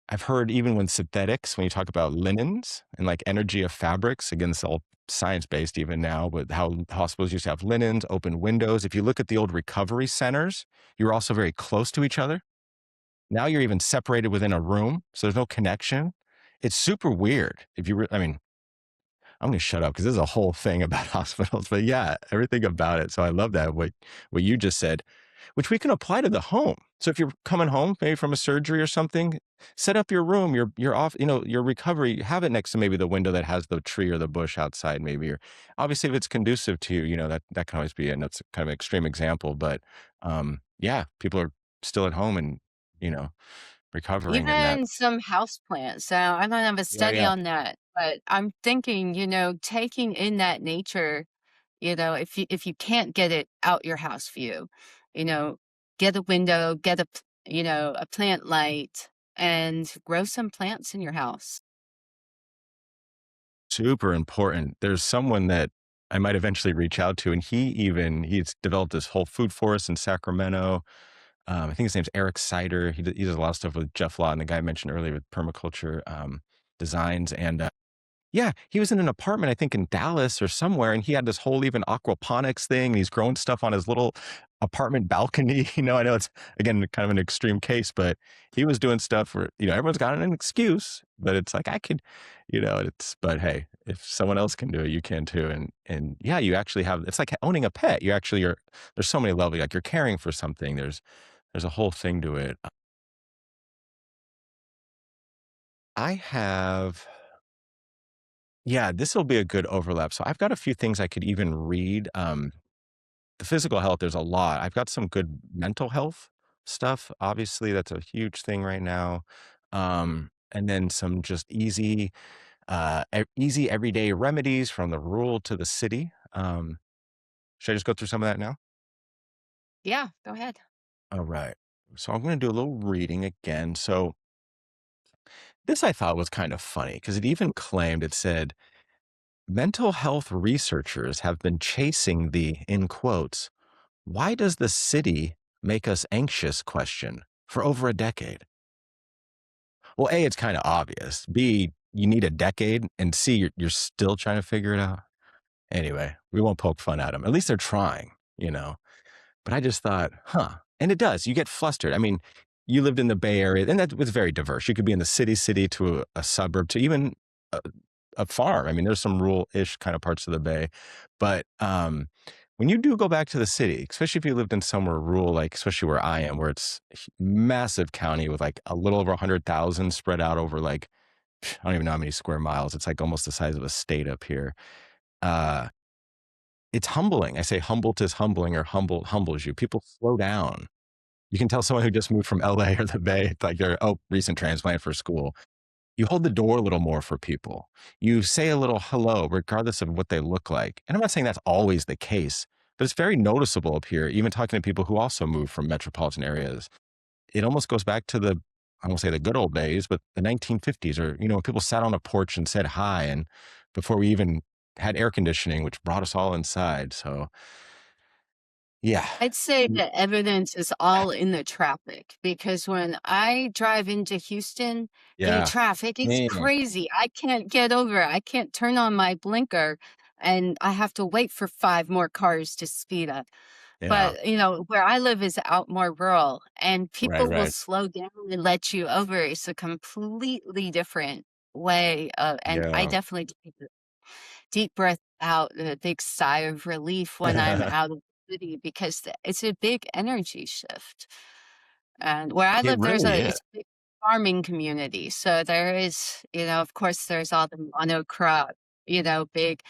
I've heard even when synthetics, when you talk about linens and like energy of fabrics, again, it's all science based even now, but how hospitals used to have linens, open windows. If you look at the old recovery centers, you're also very close to each other. Now you're even separated within a room, so there's no connection. It's super weird. I mean, I'm going to shut up because there's a whole thing about hospitals, but yeah, everything about it. So I love that what you just said, which we can apply to the home. So if you're coming home maybe from a surgery or something, set up your room, your off, your recovery, have it next to maybe the window that has the tree or the bush outside maybe, or obviously if it's conducive to you, that can always be, and that's kind of an extreme example, but yeah, people are still at home and, you know, recovering and that. Even some houseplants. So I don't have a Yeah, study yeah. on that, but I'm thinking, taking in that nature, if you can't get it out your house view, you know, get a window, get a plant light and grow some plants in your house. Super important. There's someone that I might eventually reach out to, and he's developed this whole food forest in Sacramento. I think his name's Eric Sider. He does a lot of stuff with Jeff Law and the guy I mentioned earlier with permaculture designs. And Yeah, he was in an apartment, I think in Dallas or somewhere, and he had this whole even aquaponics thing. He's growing stuff on his little apartment balcony. I know it's again kind of an extreme case, but he was doing stuff where, everyone's got an excuse, but it's like I could, but hey, if someone else can do it, you can too. And yeah, you actually have, it's like owning a pet. You actually are, there's so many levels, like you're caring for something. There's a whole thing to it. I have Yeah, this will be a good overlap. So I've got a few things I could even read. The physical health, there's a lot. I've got some good mental health stuff. Obviously, that's a huge thing right now. And then some just easy everyday remedies from the rural to the city. Should I just go through some of that now? Yeah, go ahead. All right. So I'm going to do a little reading again. So this I thought was kind of funny because it even claimed, it said, mental health researchers have been chasing the, in quotes, "Why does the city make us anxious?" question for over a decade. Well, A, it's kind of obvious. B, you need a decade. And C, you're still trying to figure it out. Anyway, we won't poke fun at them. At least they're trying, you know? But I just thought, huh. And it does. You get flustered. I mean, you lived in the Bay Area, and that was very diverse. You could be in the city to a suburb to even a, a farm. I mean, there's some rural-ish kind of parts of the Bay. But when you do go back to the city, especially if you lived in somewhere rural, like especially where I am, where it's a massive county with like a little over 100,000 spread out over like, I don't even know how many square miles. It's like almost the size of a state up here. Uh, it's humbling. I say humbled is humbling, or humbles you. People slow down. You can tell someone who just moved from LA or the Bay, it's like they're, oh, recent transplant for school. You hold the door a little more for people. You say a little hello, regardless of what they look like. And I'm not saying that's always the case, but it's very noticeable up here, even talking to people who also move from metropolitan areas. It almost goes back to the, I won't say the good old days, but the 1950s, or, when people sat on a porch and said hi, and before we even had air conditioning, which brought us all inside. So, yeah. I'd say the evidence is all in the traffic because when I drive into Houston, the Yeah. traffic is Mm. crazy. I can't get over. I can't turn on my blinker and I have to wait for 5 more cars to speed up. Yeah. But, where I live is out more rural and Right. people will Right. slow down and let you over. It's a completely different way of, and I Yeah. definitely take a deep breath out, a big sigh of relief when I'm out of the city because it's a big energy shift. And where I It live, really is. it's a big farming community. So there is, of course, there's all the monocrop, big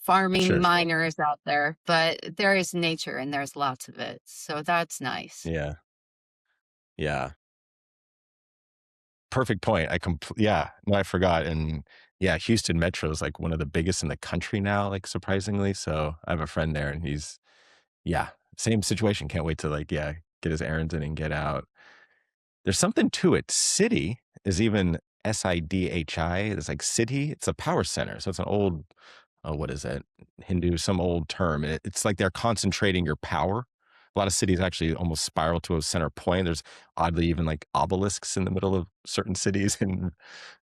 farming Sure. Sure. miners out there, but there is nature and there's lots of it. So that's nice. Yeah. Yeah. Perfect point. Yeah. No, I forgot. And yeah, Houston Metro is like one of the biggest in the country now, like surprisingly. So I have a friend there, and yeah, same situation. Can't wait to like, yeah, get his errands in and get out. There's something to it. City is even SIDHI. It's like city. It's a power center. So it's an old, what is it? Hindu, some old term. It's like they're concentrating your power. A lot of cities actually almost spiral to a center point. There's oddly even like obelisks in the middle of certain cities, and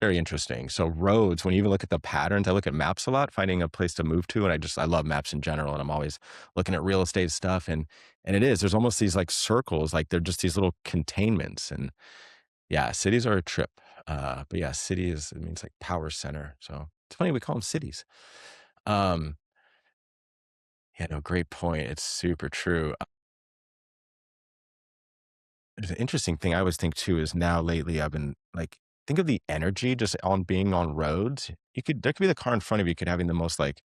very interesting. So roads, when you even look at the patterns, I look at maps a lot, finding a place to move to. And I love maps in general. And I'm always looking at real estate stuff. And there's almost these like circles, like they're just these little containments. And yeah, cities are a trip. But yeah, it means like power center. So it's funny we call them cities. Um, yeah, no, great point. It's super true. There's an interesting thing I always think too is now lately I've been like, think of the energy just on being on roads. There could be the car in front of you could having the most like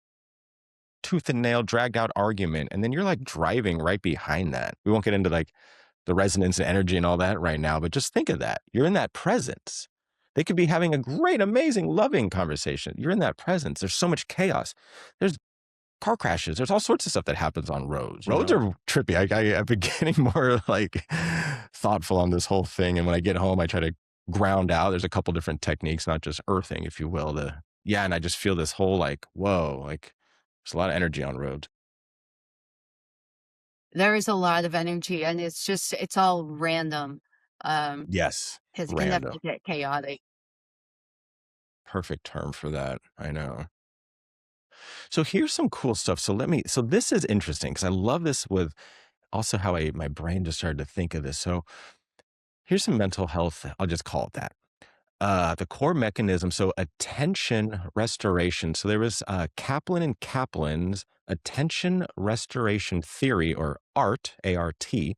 tooth and nail dragged out argument. And then you're like driving right behind that. We won't get into like the resonance and energy and all that right now, but just think of that. You're in that presence. They could be having a great, amazing, loving conversation. You're in that presence. There's so much chaos. There's car crashes. There's all sorts of stuff that happens on roads. Roads are trippy. I've been getting more like thoughtful on this whole thing. And when I get home, I try to ground out. There's a couple different techniques, not just earthing, if you will. Yeah. And I just feel this whole like, whoa, like there's a lot of energy on roads. There is a lot of energy and it's all random. Um, Yes. because it can Random. definitely get chaotic. perfect term for that. I know. So here's some cool stuff. So this is interesting because I love this with also how my brain just started to think of this. So here's some mental health. I'll just call it that. The core mechanism. So attention restoration. So there was Kaplan and Kaplan's attention restoration theory, or ART, A-R-T,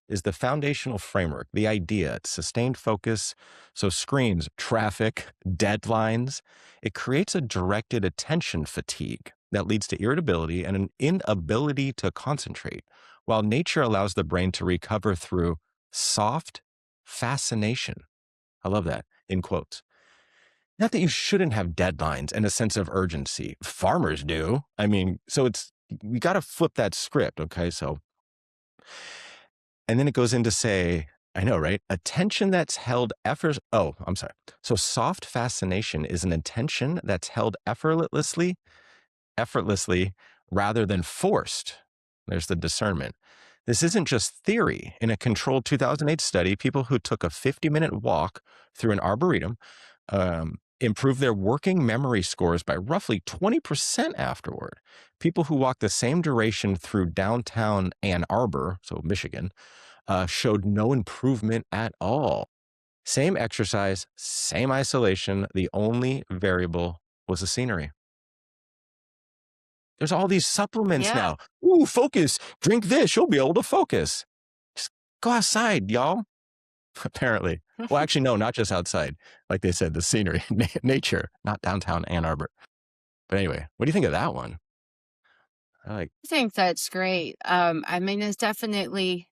is the foundational framework, the idea, it's sustained focus. So screens, traffic, deadlines, it creates a directed attention fatigue that leads to irritability and an inability to concentrate, while nature allows the brain to recover through soft fascination. I love that, in quotes. Not that you shouldn't have deadlines and a sense of urgency. Farmers do. I mean, so we got to flip that script. Okay. And then it goes in to say, I know, right? Attention that's held Oh, I'm sorry. So soft fascination is an attention that's held effortlessly rather than forced. There's the discernment. This isn't just theory. In a controlled 2008 study, people who took a 50-minute walk through an arboretum improved their working memory scores by roughly 20% afterward. People who walked the same duration through downtown Ann Arbor, so Michigan, showed no improvement at all. Same exercise, same isolation. The only variable was the scenery. There's all these supplements Yeah. now. Ooh, focus. Drink this. You'll be able to focus. Just go outside, y'all. Apparently. Well, actually, no, not just outside. Like they said, the scenery, nature, not downtown Ann Arbor. But anyway, what do you think of that one? I think that's great. I mean, it's definitely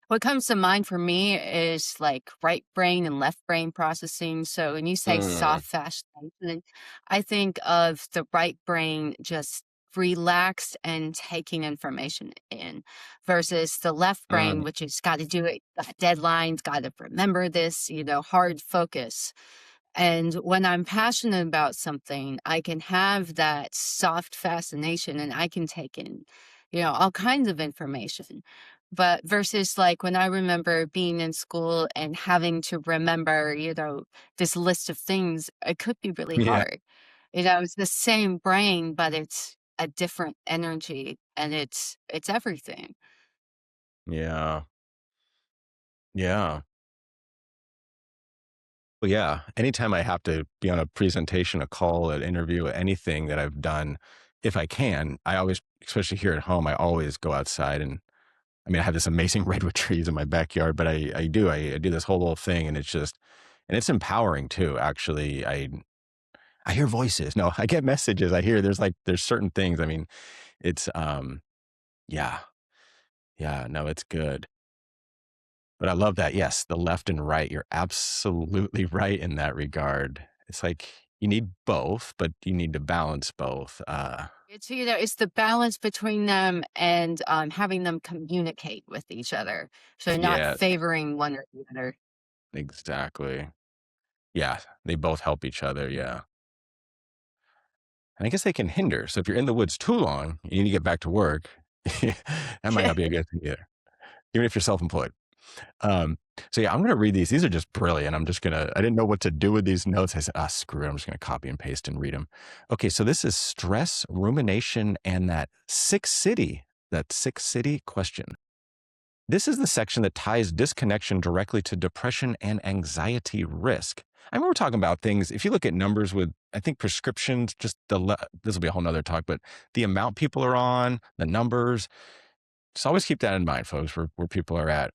what comes to mind for me is like right brain and left brain processing. So when you say Mm, soft fascination, I think of the right brain just relaxed and taking information in versus the left brain, mm, which has got to do it, got deadlines, got to remember this, hard focus. And when I'm passionate about something, I can have that soft fascination and I can take in, all kinds of information. But versus like when I remember being in school and having to remember, this list of things, it could be really yeah, hard. It's the same brain, but it's a different energy and it's everything. yeah, yeah. Well, yeah. Anytime I have to be on a presentation, a call, an interview, anything that I've done, if I can, I always, especially here at home, I always go outside. And I mean, I have this amazing redwood trees in my backyard, but I do this whole little thing, and and it's empowering too. Actually, I hear voices. No, I get messages. I hear there's certain things. I mean, it's yeah, yeah. No, it's good. But I love that. Yes, the left and right. You're absolutely right in that regard. It's like you need both, but you need to balance both. It's the balance between them and having them communicate with each other. So not Yes, favoring one or the other. exactly. Yeah, they both help each other. Yeah. And I guess they can hinder. So if you're in the woods too long, you need to get back to work. That might not be a good thing either, even if you're self-employed. Um, so yeah, I'm going to read these. These are just brilliant. I didn't know what to do with these notes. I said, screw it. I'm just going to copy and paste and read them. Okay. So this is stress, rumination, and that six city question. This is the section that ties disconnection directly to depression and anxiety risk. I mean, we're talking about things, if you look at numbers with, I think prescriptions, this will be a whole nother talk, but the amount people are on, the numbers, just always keep that in mind, folks, where people are at.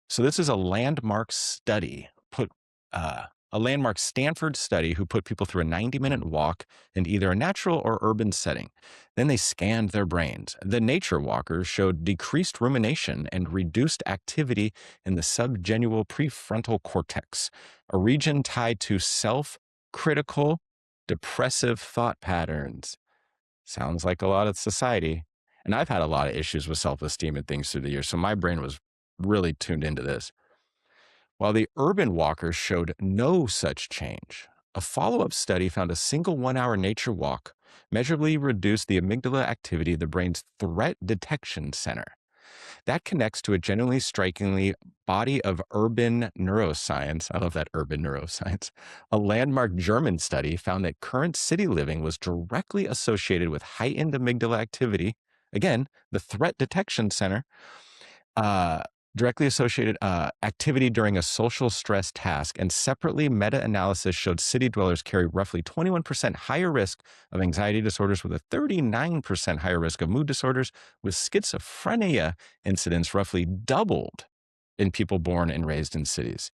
So this is a landmark study, a landmark Stanford study who put people through a 90-minute walk in either a natural or urban setting. Then they scanned their brains. The nature walkers showed decreased rumination and reduced activity in the subgenual prefrontal cortex, a region tied to self-critical, depressive thought patterns. Sounds like a lot of society. And I've had a lot of issues with self-esteem and things through the years, so my brain was really tuned into this. While the urban walkers showed no such change, a follow-up study found a single 1-hour nature walk measurably reduced the amygdala activity of the brain's threat detection center. That connects to a genuinely strikingly body of urban neuroscience. I love that, urban neuroscience. A landmark German study found that current city living was directly associated with heightened amygdala activity. Again, the threat detection center, uh, directly associated activity during a social stress task, and separately meta-analysis showed city dwellers carry roughly 21% higher risk of anxiety disorders with a 39% higher risk of mood disorders, with schizophrenia incidence roughly doubled in people born and raised in cities.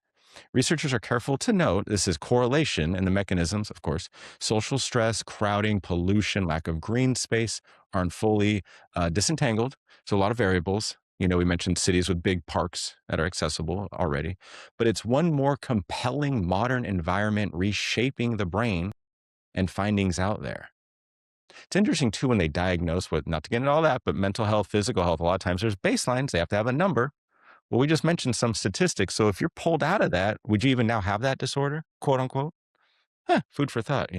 Researchers are careful to note this is correlation, and the mechanisms, of course, social stress, crowding, pollution, lack of green space aren't fully disentangled. So a lot of variables. We mentioned cities with big parks that are accessible already, but it's one more compelling modern environment reshaping the brain and findings out there. It's interesting too when they diagnose what, not to get into all that, but mental health, physical health, a lot of times there's baselines. They have to have a number. Well, we just mentioned some statistics. So if you're pulled out of that, would you even now have that disorder, quote unquote? Food for thought.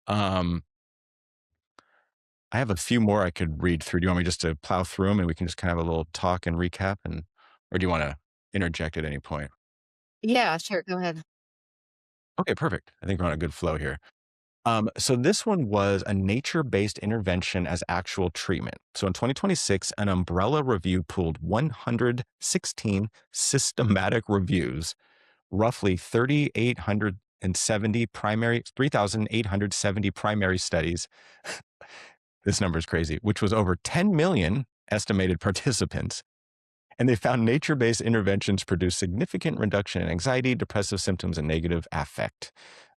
Um, I have a few more I could read through. Do you want me just to plow through them and we can just kind of have a little talk and recap? Or do you want to interject at any point? Yeah, sure. Go ahead. Okay, perfect. I think we're on a good flow here. So this one was a nature-based intervention as actual treatment. So in 2026, an umbrella review pooled 116 systematic reviews, roughly 3,870 primary studies. This number is crazy, which was over 10 million estimated participants. And they found nature-based interventions produce significant reduction in anxiety, depressive symptoms, and negative affect.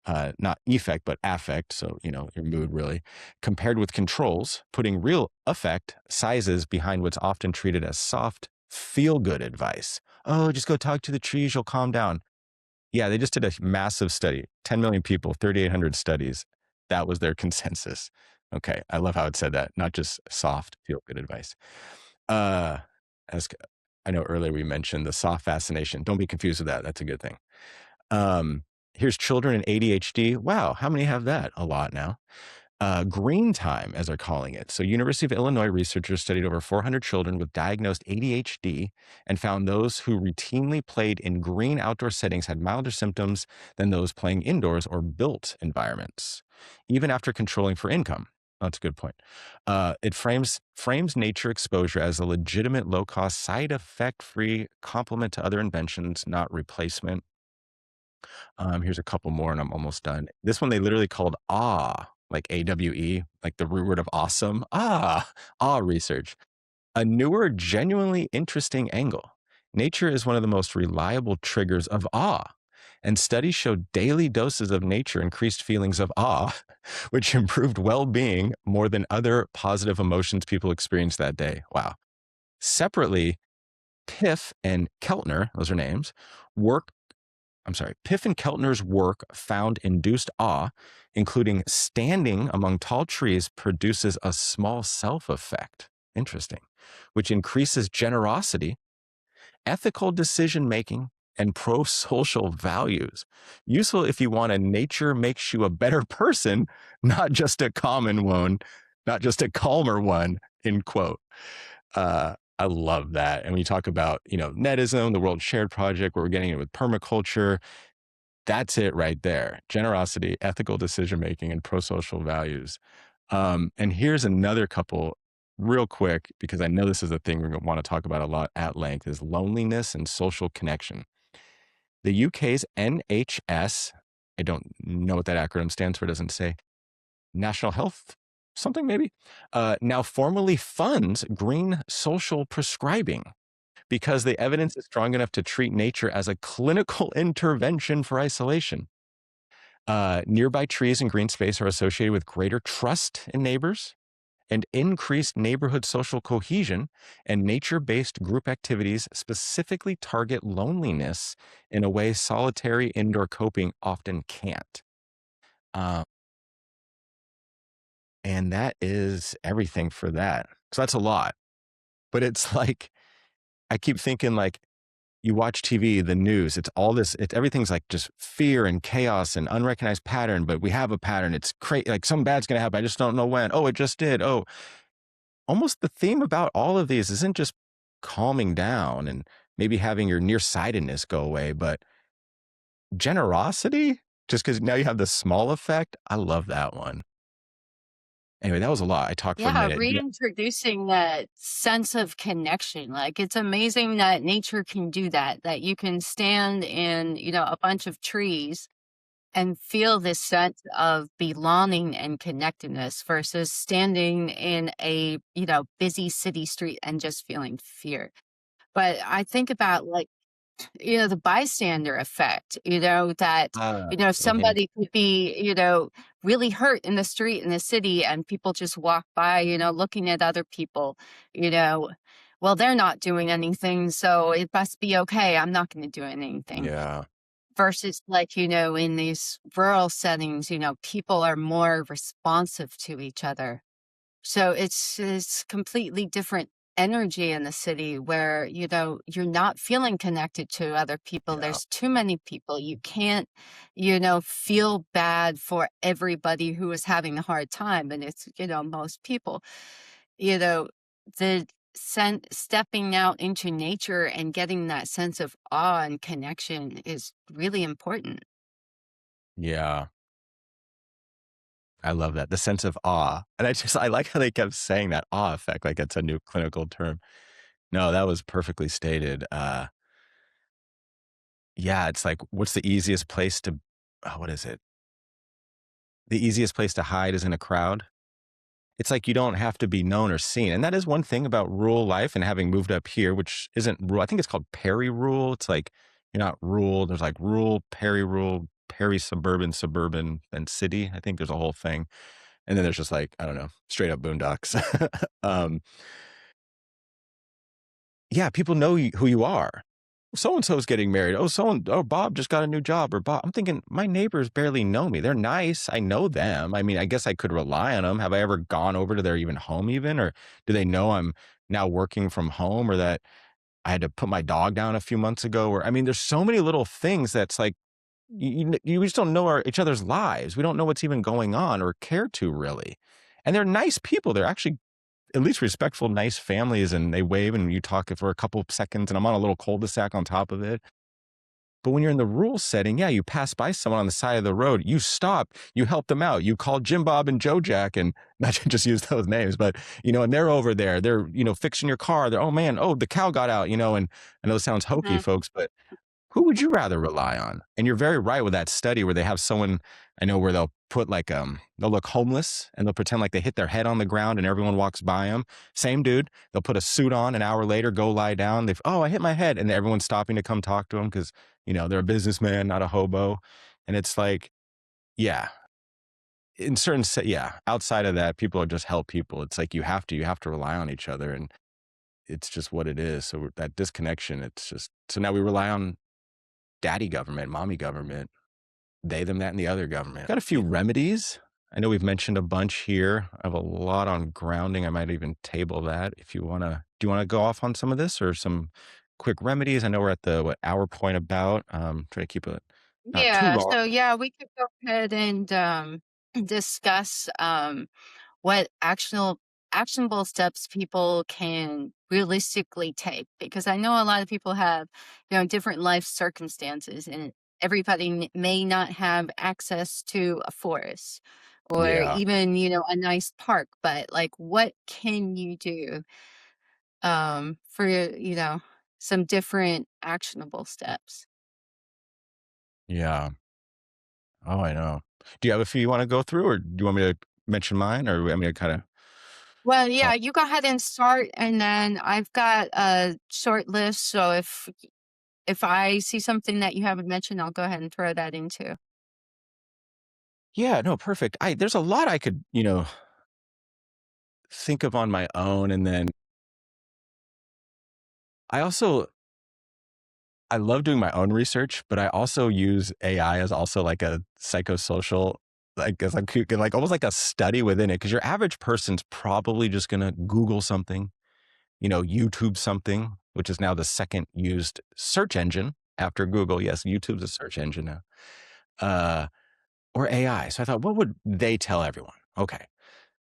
Not effect, but affect. So, your mood really, compared with controls, putting real affect sizes behind what's often treated as soft, feel-good advice. Oh, just go talk to the trees, you'll calm down. Yeah, they just did a massive study, 10 million people, 3,800 studies. That was their consensus. Okay, I love how it said that, not just soft, feel-good advice. As I know earlier we mentioned the soft fascination. Don't be confused with that. That's a good thing. Here's children and ADHD. Wow, how many have that? A lot now. Green time, as they're calling it. So University of Illinois researchers studied over 400 children with diagnosed ADHD and found those who routinely played in green outdoor settings had milder symptoms than those playing indoors or built environments, even after controlling for income. That's a good point. It frames nature exposure as a legitimate, low-cost, side effect-free complement to other inventions, not replacement. Here's a couple more and I'm almost done. This one they literally called AWE, like AWE, like the root word of awesome. AWE research. A newer, genuinely interesting angle. Nature is one of the most reliable triggers of awe. And studies showed daily doses of nature increased feelings of awe, which improved well-being more than other positive emotions people experienced that day. Wow. Separately, Piff and Keltner, those are names, Piff and Keltner's work found induced awe, including standing among tall trees, produces a small self effect. Interesting. Which increases generosity, ethical decision making, and pro social values. Useful if you want a nature makes you a better person, not just a common one, not just a calmer one, end quote. I love that. And when you talk about, Netism, the World Shared Project, where we're getting it with permaculture, that's it right there. Generosity, ethical decision-making, and pro-social values. And here's another couple real quick, because I know this is a thing we're going to want to talk about a lot at length, is loneliness and social connection. The UK's NHS, I don't know what that acronym stands for, it doesn't say, National Health something maybe, now formally funds green social prescribing because the evidence is strong enough to treat nature as a clinical intervention for isolation. Nearby trees and green space are associated with greater trust in neighbors and increased neighborhood social cohesion, and nature-based group activities specifically target loneliness in a way solitary indoor coping often can't. And that is everything for that. So that's a lot. But it's like, I keep thinking like, you watch TV, the news, it's all this, everything's like just fear and chaos and unrecognized pattern, but we have a pattern. It's crazy. Like something bad's going to happen. I just don't know when. Oh, it just did. Oh, almost the theme about all of these isn't just calming down and maybe having your nearsightedness go away. But generosity, just because now you have the small effect, I love that one. Anyway, that was a lot. I talked for a Yeah, minute. Yeah. reintroducing that sense of connection. Like it's amazing that nature can do that, that you can stand in, a bunch of trees and feel this sense of belonging and connectedness versus standing in a, busy city street and just feeling fear. But I think about like the bystander effect, that, Mhm. somebody could be, really hurt in the street in the city and people just walk by, looking at other people, you know, well, they're not doing anything, so it must be okay. I'm not going to do anything. Yeah. Versus like, in these rural settings, people are more responsive to each other. So it's completely different energy in the city where, you're not feeling connected to other people. Yeah. There's too many people. You can't, feel bad for everybody who is having a hard time. And it's, most people, you know, the stepping out into nature and getting that sense of awe and connection is really important. Yeah. I love that. The sense of awe. And I like how they kept saying that awe effect, like it's a new clinical term. No, that was perfectly stated. Yeah, it's like, what's the easiest place to, what is it? The easiest place to hide is in a crowd. It's like you don't have to be known or seen. And that is one thing about rural life and having moved up here, which isn't rural. I think it's called peri-rural. It's like you're not rural. There's like rural, peri-rural, peri-suburban, suburban, and city. I think there's a whole thing. And then there's just like, I don't know, straight up boondocks. um, yeah, people know who you are. So and so's getting married. Oh, Bob just got a new job. Or Bob, I'm thinking my neighbors barely know me. They're nice. I know them. I mean, I guess I could rely on them. Have I ever gone over to their even home even, or do they know I'm now working from home, or that I had to put my dog down a few months ago? Or I mean, there's so many little things that's like you just don't know each other's lives. We don't know what's even going on or care to really. And they're nice people. They're actually at least respectful, nice families, and they wave and you talk for a couple of seconds, and I'm on a little cul-de-sac on top of it. But when you're in the rural setting, yeah, you pass by someone on the side of the road, you stop, you help them out, you call Jim Bob and Joe Jack, and not to just use those names, but and they're over there, they're fixing your car. They're, oh man, oh, the cow got out, and I know it sounds hokey, Mhm. folks, but who would you rather rely on? And you're very right with that study where they have someone, I know, where they'll put like they'll look homeless and they'll pretend like they hit their head on the ground and everyone walks by them. Same dude, they'll put a suit on, an hour later go lie down. They've, oh, I hit my head, and everyone's stopping to come talk to them because they're a businessman, not a hobo. And it's like, yeah, in certain yeah, outside of that, people are just help people. It's like you have to rely on each other, and it's just what it is. So that disconnection, it's just, so now we rely on daddy government, mommy government, they, them, that, and the other government. Got a few remedies. I know we've mentioned a bunch here. I have a lot on grounding. I might even table that if you want to. Do you want to go off on some of this or some quick remedies? I know we're at the hour point about. Try to keep it not too Yeah, long. so yeah, we could go ahead and discuss what actionable steps people can realistically take because I know a lot of people have, different life circumstances and everybody may not have access to a forest or Yeah, even, a nice park, but like what can you do for, some different actionable steps? yeah. Oh, I know. Do you have a few you want to go through, or do you want me to mention mine, or I mean, kind of Well, yeah, talk? you go ahead and start, and then I've got a short list. So if I see something that you haven't mentioned, I'll go ahead and throw that in too. Yeah, no, perfect. There's a lot I could think of on my own, and then I also I love doing my own research, but I also use AI as also like a psychosocial, like as like almost like a study within it. Because your average person's probably just gonna Google something, YouTube something, which is now the second used search engine after Google. Yes, YouTube's a search engine now, or AI. So I thought, what would they tell everyone? Okay,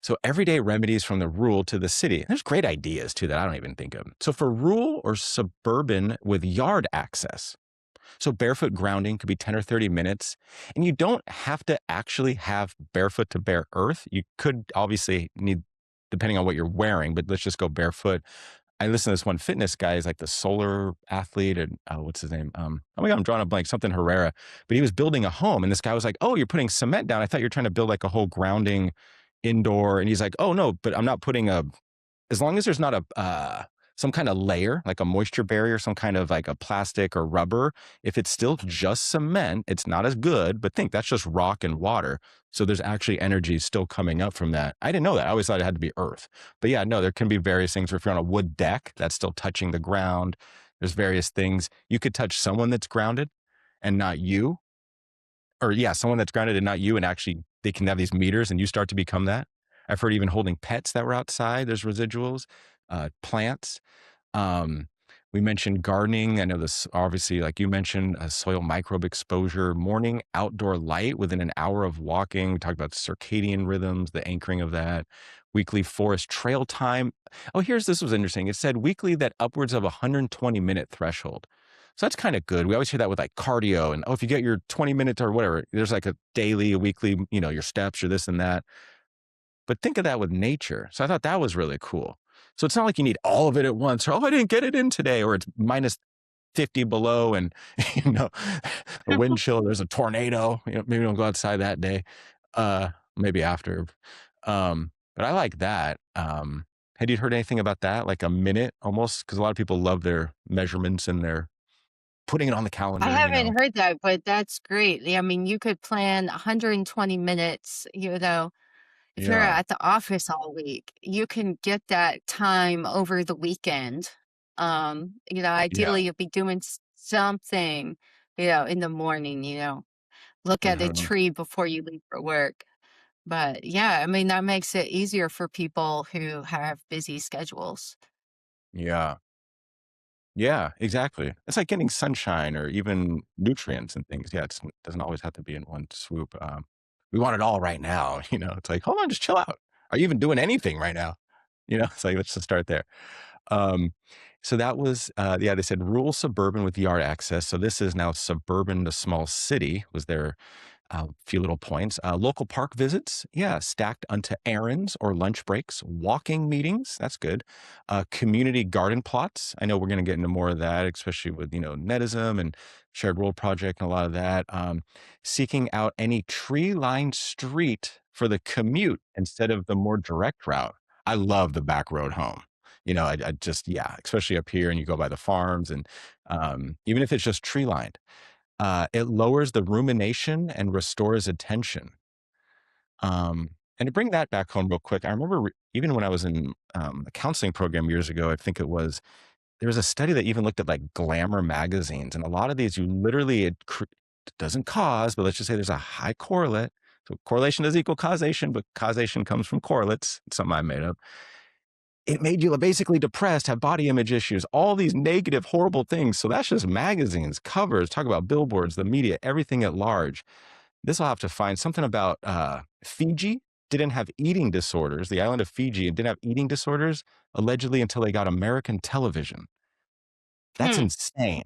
So everyday remedies from the rural to the city. There's great ideas too that I don't even think of. So for rural or suburban with yard access, so barefoot grounding could be 10 or 30 minutes. And you don't have to actually have barefoot to bare earth. You could obviously need, depending on what you're wearing, but let's just go barefoot. I listened to this one fitness guy. He's like the solar athlete, and what's his name? Oh my God, I'm drawing a blank. Something Herrera. But he was building a home, and this guy was like, "Oh, you're putting cement down. I thought you're trying to build like a whole grounding indoor." And he's like, "Oh no, but I'm not putting a, as long as there's not a some kind of layer, like a moisture barrier, some kind of like a plastic or rubber. If it's still just cement, it's not as good. But think that's just rock and water. So there's actually energy still coming up from that. I didn't know that. I always thought it had to be earth. But yeah, no, there can be various things. If you're on a wood deck, that's still touching the ground. There's various things. You could touch someone that's grounded and not you, or yeah, someone that's grounded and not you, and actually they can have these meters and you start to become that. I've heard even holding pets that were outside, there's residuals, plants. Um, we mentioned gardening. I know this, obviously, like you mentioned, soil microbe exposure, morning outdoor light within an hour of walking. We talked about circadian rhythms, the anchoring of that, weekly forest trail time. Oh, this was interesting. It said weekly that upwards of 120-minute threshold. So that's kind of good. We always hear that with like cardio and, oh, if you get your 20 minutes or whatever, there's like a daily, a weekly, your steps or this and that. But think of that with nature. So I thought that was really cool. So it's not like you need all of it at once, or, oh, I didn't get it in today, or it's minus 50 below and, a wind chill, there's a tornado, maybe don't go outside that day, maybe after. But I like that. Had you heard anything about that? Like a minute almost? Because a lot of people love their measurements and their putting it on the I calendar, haven't heard that, but that's great. I mean, you could plan 120 minutes, if you're Yeah. at the office all week, you can get that time over the weekend. Yeah. Ideally, you'll be doing something, in the morning, look at a Mhm. tree before you leave for work. But yeah, I mean, that makes it easier for people who have busy schedules. Yeah. Yeah, exactly. It's like getting sunshine or even nutrients and things. Yeah, it doesn't always have to be in one swoop. We want it all right now. It's like, hold on, just chill out. Are you even doing anything right now? It's like, let's just start there. Um, so that was, yeah, they said rural suburban with yard access. So this is now suburban to small city was their a few little points. Local park visits, yeah, stacked onto errands or lunch breaks, walking meetings, that's good. Community garden plots. I know we're going to get into more of that, especially with, Netism and Shared World Project and a lot of that. Seeking out any tree-lined street for the commute instead of the more direct route. I love the back road home. I just, yeah, especially up here and you go by the farms and even if it's just tree lined. It lowers the rumination and restores attention. And to bring that back home real quick, I remember even when I was in a counseling program years ago, I think it was, there was a study that even looked at like glamour magazines. And a lot of these, you literally, it doesn't cause, but let's just say there's a high correlate. So correlation does equal causation, but causation comes from correlates. It's something I made up. It made you basically depressed, have body image issues, all these negative, horrible things. So that's just magazines, covers, talk about billboards, the media, everything at large. This will have to find something about Fiji didn't have eating disorders. The island of Fiji didn't have eating disorders allegedly until they got American television. That's Hmm. insane.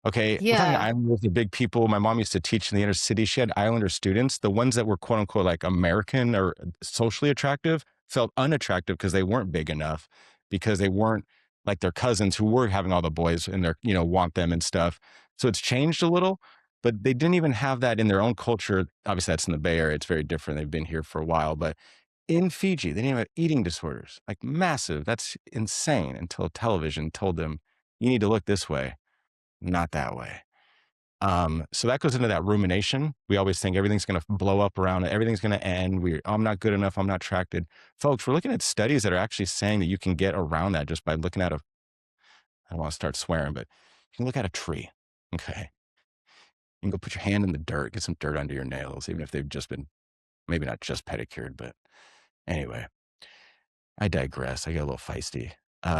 Okay, we're talking Yeah. islanders, the big people. My mom used to teach in the inner city. She had islander students. The ones that were quote unquote like American or socially attractive felt unattractive because they weren't big enough, because they weren't like their cousins who were having all the boys in their, want them and stuff. So it's changed a little, but they didn't even have that in their own culture. Obviously, that's in the Bay Area. It's very different. They've been here for a while, but in Fiji, they didn't have eating disorders, like massive. That's insane until television told them, you need to look this way, not that way. So that goes into that rumination. We always think everything's going to blow up around it. Everything's going to end. I'm not good enough. I'm not attracted. Folks, we're looking at studies that are actually saying that you can get around that just by looking at I don't want to start swearing, but you can look at a tree. Okay. You can go put your hand in the dirt, get some dirt under your nails, even if they've just been, maybe not just pedicured, but anyway, I digress. I get a little feisty. Do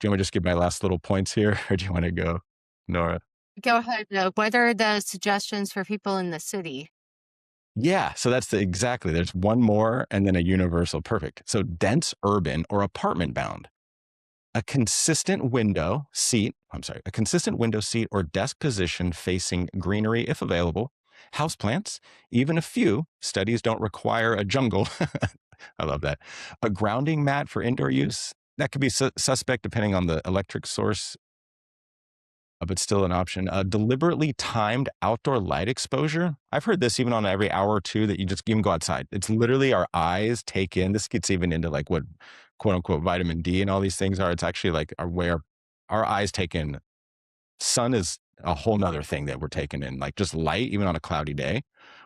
you want me to just give my last little points here or do you want to go, Nora? Go ahead. What are the suggestions for people in the city? Yeah, so that's exactly. There's one more and then a universal. Perfect. So dense urban or apartment bound. A consistent window seat or desk position facing greenery if available. Houseplants, even a few. Studies don't require a jungle. I love that. A grounding mat for indoor use. That could be suspect depending on the electric source, but still an option. Deliberately timed outdoor light exposure. I've heard this even on every hour or two that you just even go outside. It's literally our eyes take in. This gets even into like what quote unquote vitamin D and all these things are. It's actually like our eyes take in. Sun is a whole nother thing that we're taking in, like just light, even on a cloudy day.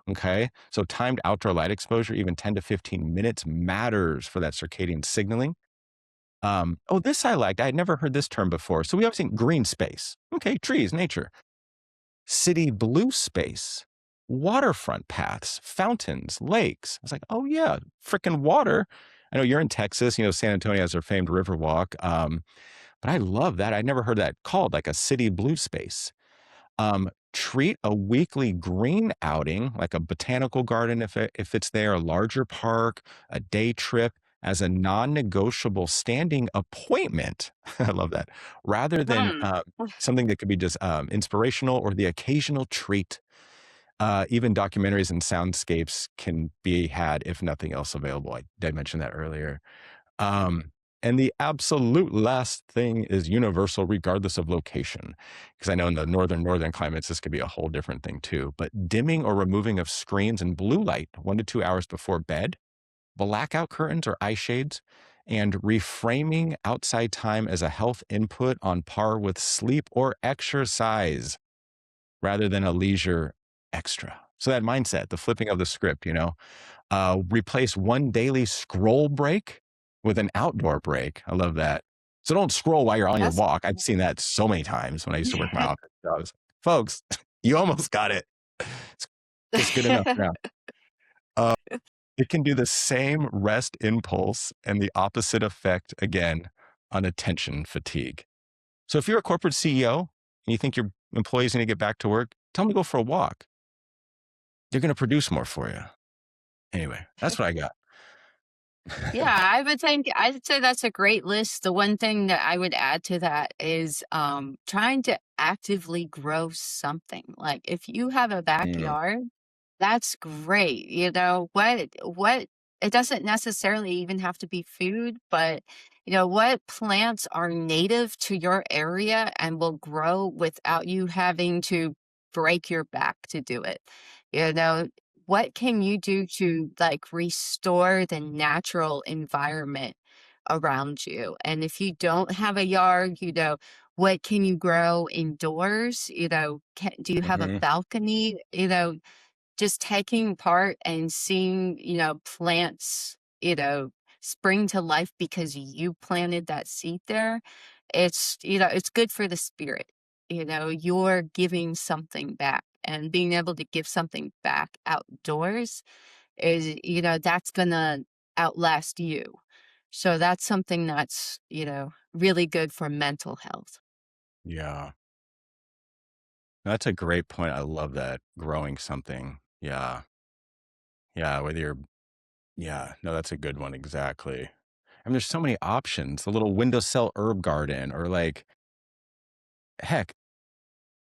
Okay. So timed outdoor light exposure, even 10 to 15 minutes matters for that circadian signaling. Oh, this I liked. I had never heard this term before. So we obviously green space. Okay, trees, nature. City blue space, waterfront paths, fountains, lakes. I was like, oh yeah, freaking water. I know you're in Texas. San Antonio has their famed river walk. But I love that. I'd never heard that called like a city blue space. Treat a weekly green outing, like a botanical garden if it's there, a larger park, a day trip, as a non-negotiable standing appointment. I love that. Rather than Hmm. something that could be just inspirational or the occasional treat. Even documentaries and soundscapes can be had if nothing else available. I did mention that earlier. Um, and the absolute last thing is universal, regardless of location. Because I know in the northern climates, this could be a whole different thing too. But dimming or removing of screens and blue light 1 to 2 hours before bed, blackout curtains or eye shades, and reframing outside time as a health input on par with sleep or exercise rather than a leisure extra. So that mindset, the flipping of the script, replace one daily scroll break with an outdoor break. I love that. So don't scroll while you're on your That's walk. I've seen that so many times when I used to work my office jobs. Folks, you almost got it. It's just good enough now. Uh, it can do the same rest impulse and the opposite effect again on attention fatigue. So if you're a corporate CEO and you think your employees need to get back to work, tell them to go for a walk. They're going to produce more for you. Anyway, that's what I got. Yeah, I'd say that's a great list. The one thing that I would add to that is trying to actively grow something. Like if you have a Mm, backyard, that's great. What it doesn't necessarily even have to be food, but what plants are native to your area and will grow without you having to break your back to do it. You know, what can you do to like restore the natural environment around you? And if you don't have a yard, what can you grow indoors? Do you have a mhm, balcony? Just taking part and seeing, plants, spring to life because you planted that seed there. It's good for the spirit. You're giving something back and being able to give something back outdoors is, that's gonna outlast you. So that's something that's, really good for mental health. yeah. That's a great point. I love that. Growing something. Yeah. Yeah. Whether you're, yeah. No, that's a good one. Exactly. I mean, there's so many options. The little windowsill herb garden, or like, heck,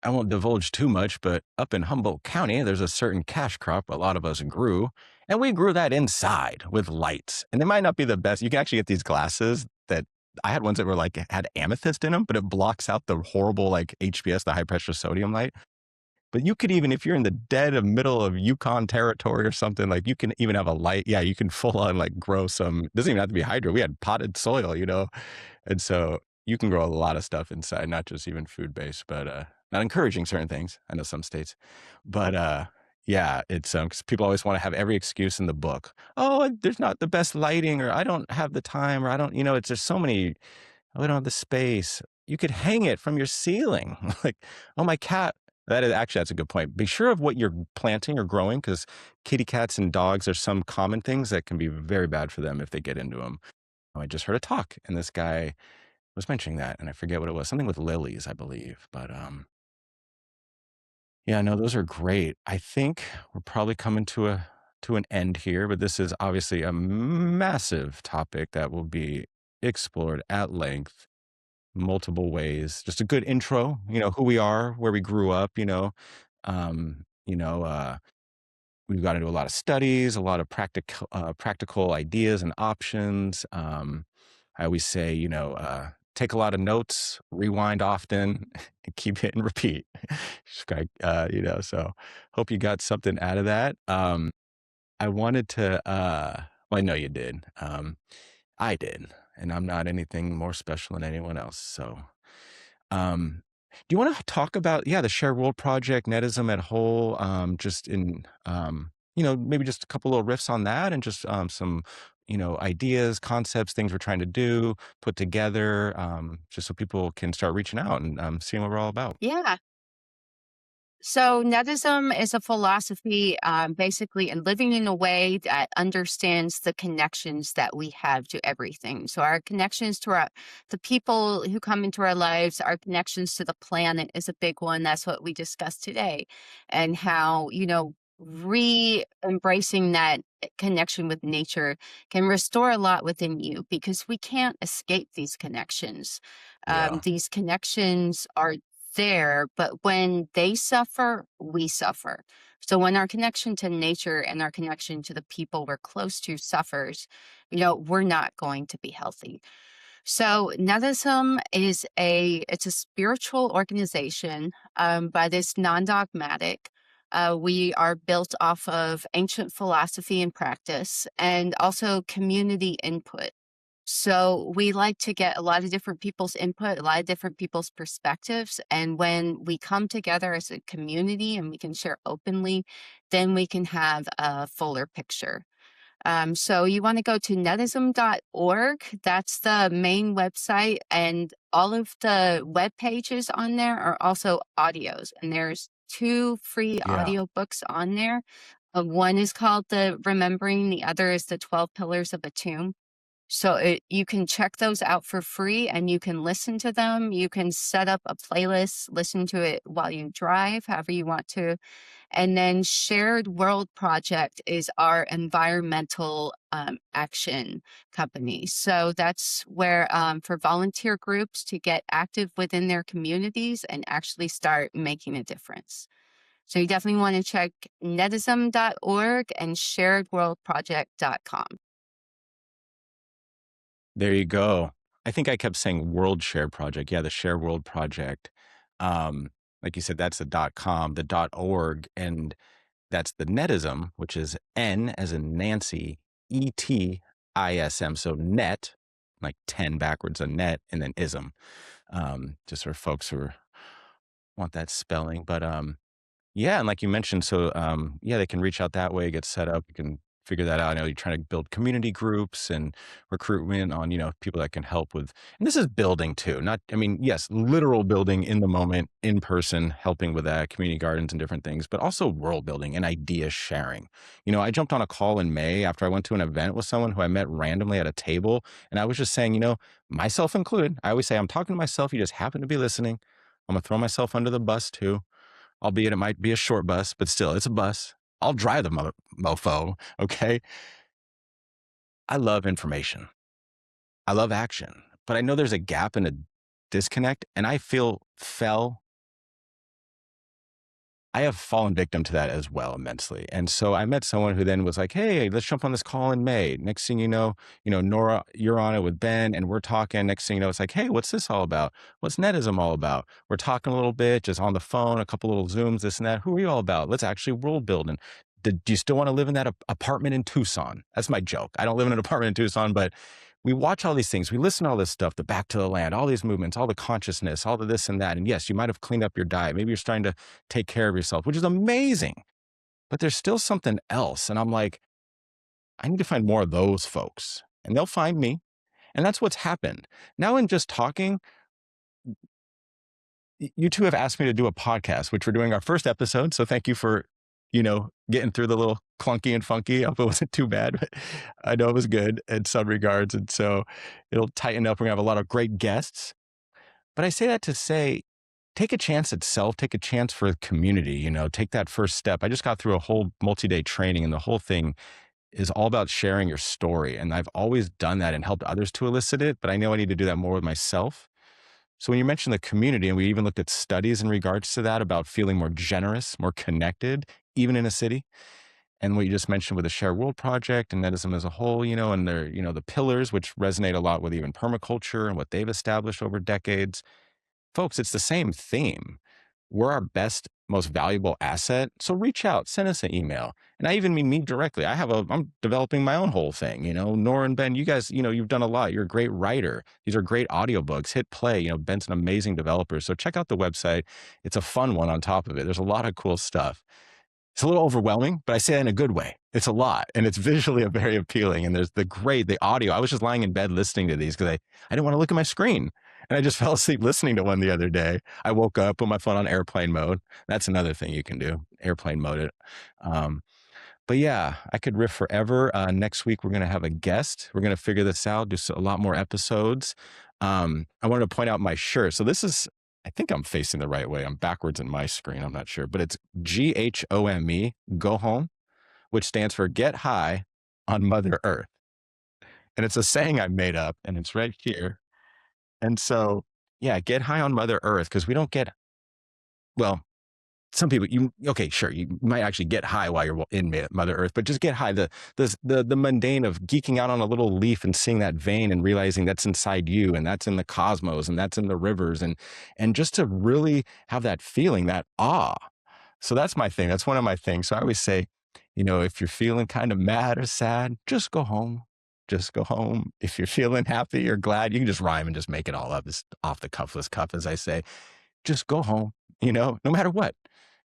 I won't divulge too much, but up in Humboldt County, there's a certain cash crop a lot of us grew, and we grew that inside with lights. And they might not be the best. You can actually get these glasses that I had ones that were like had amethyst in them, but it blocks out the horrible like HPS, the high pressure sodium light. But you could even, if you're in the dead of middle of Yukon territory or something, like you can even have a light. Yeah, you can full on like grow some. Doesn't even have to be hydro. We had potted soil. And so you can grow a lot of stuff inside, not just even food based, but not encouraging certain things. I know some states, but yeah, it's 'cause people always want to have every excuse in the book. Oh, there's not the best lighting, or I don't have the time, or I don't. It's just so many. Oh, we don't have the space. You could hang it from your ceiling. Like, oh, my cat. That's a good point. Be sure of what you're planting or growing, because kitty cats and dogs are some common things that can be very bad for them if they get into them. Oh, I just heard a talk, and this guy was mentioning that, and I forget what it was. Something with lilies, I believe. But Yeah, no, those are great. I think we're probably coming to an end here, but this is obviously a massive topic that will be explored at length, multiple ways. Just a good intro, who we are, where we grew up, um, you know, uh, we've got into a lot of studies, a lot of practical ideas and options. I always say, take a lot of notes, rewind often, and keep hitting repeat. So hope you got something out of that. I wanted to, well, I know you did. I did, and I'm not anything more special than anyone else. So, um, do you want to talk about, yeah, the Share World Project, Netism at whole, just in, maybe just a couple little riffs on that and just some, ideas, concepts, things we're trying to do, put together, just so people can start reaching out and seeing what we're all about. Yeah. So, Netism is a philosophy basically in living in a way that understands the connections that we have to everything. So, our connections to the people who come into our lives, our connections to the planet is a big one. That's what we discussed today, and how, re embracing that connection with nature can restore a lot within you because we can't escape these connections. Yeah. These connections are there, but when they suffer, we suffer. So when our connection to nature and our connection to the people we're close to suffers, we're not going to be healthy. So Netism is it's a spiritual organization, but it's non-dogmatic. We are built off of ancient philosophy and practice and also community input. So we like to get a lot of different people's input, a lot of different people's perspectives. And when we come together as a community and we can share openly, then we can have a fuller picture. So you want to go to netism.org. That's the main website. And all of the web pages on there are also audios. And there's two free Yeah. audio books on there. One is called The Remembering, the other is The 12 Pillars of a Tomb. So you can check those out for free and you can listen to them. You can set up a playlist, listen to it while you drive, however you want to. And then Shared World Project is our environmental action company. So that's where for volunteer groups to get active within their communities and actually start making a difference. So you definitely want to check netism.org and sharedworldproject.com. There you go. I think I kept saying World Share Project. Yeah, the Share World Project. Um, like you said, that's the .com, the .org, and that's the Netism, which is N as in Nancy, ETISM. So net, like 10 backwards, a net, and then ism. Just for folks who want that spelling. But yeah, and like you mentioned, so yeah, they can reach out that way, get set up. You can figure that out. I know you're trying to build community groups and recruitment on, people that can help with. And this is building too, not. I mean, yes, literal building in the moment, in person, helping with that, community gardens and different things, but also world building and idea sharing. I jumped on a call in May after I went to an event with someone who I met randomly at a table, and I was just saying, myself included. I always say I'm talking to myself. You just happen to be listening. I'm gonna throw myself under the bus too, albeit it might be a short bus, but still, it's a bus. I'll drive the mofo, okay? I love information. I love action, but I know there's a gap and a disconnect, and I have fallen victim to that as well immensely. And so I met someone who then was like, hey, let's jump on this call in May. Next thing you know, Nora, you're on it with Ben and we're talking. Next thing you know, it's like, hey, what's this all about? What's Netism all about? We're talking a little bit, just on the phone, a couple little Zooms, this and that. Who are you all about? Let's actually world build. And do you still want to live in that apartment in Tucson? That's my joke. I don't live in an apartment in Tucson, but we watch all these things. We listen to all this stuff, the back to the land, all these movements, all the consciousness, all the this and that. And yes, you might have cleaned up your diet. Maybe you're starting to take care of yourself, which is amazing. But there's still something else. And I'm like, I need to find more of those folks. And they'll find me. And that's what's happened. Now, in just talking, you two have asked me to do a podcast, which we're doing our first episode. So thank you for, getting through the little clunky and funky. I hope it wasn't too bad, but I know it was good in some regards. And so it'll tighten up. We're going to have a lot of great guests. But I say that to say, take a chance at self, take a chance for the community, take that first step. I just got through a whole multi-day training, and the whole thing is all about sharing your story. And I've always done that and helped others to elicit it, but I know I need to do that more with myself. So when you mentioned the community, and we even looked at studies in regards to that about feeling more generous, more connected, even in a city. And what you just mentioned with the Share World Project and Netism as a whole, and their, the pillars, which resonate a lot with even permaculture and what they've established over decades. Folks, it's the same theme. We're our best, most valuable asset. So reach out, send us an email. And I even mean me directly. I'm developing my own whole thing. Nora and Ben, you guys, you've done a lot. You're a great writer. These are great audiobooks. Hit play. Ben's an amazing developer. So check out the website. It's a fun one on top of it. There's a lot of cool stuff. It's a little overwhelming, but I say that in a good way. It's a lot, and it's visually very appealing. And there's the audio. I was just lying in bed listening to these because I didn't want to look at my screen. And I just fell asleep listening to one the other day. I woke up, put my phone on airplane mode. That's another thing you can do, airplane mode it. But yeah, I could riff forever. Next week, we're going to have a guest. We're going to figure this out, do a lot more episodes. I wanted to point out my shirt. So this is, I think I'm facing the right way. I'm backwards in my screen. I'm not sure, but it's GHOME, go home, which stands for get high on Mother Earth. And it's a saying I made up, and it's right here. And so, yeah, get high on Mother Earth, because we don't get, well, some people, okay, sure, you might actually get high while you're in Mother Earth, but just get high. The mundane of geeking out on a little leaf and seeing that vein and realizing that's inside you, and that's in the cosmos, and that's in the rivers, and just to really have that feeling, that awe. So that's my thing. That's one of my things. So I always say, if you're feeling kind of mad or sad, just go home. Just go home. If you're feeling happy or glad, you can just rhyme and just make it all up. It's off the cuffless cuff, as I say. Just go home, no matter what.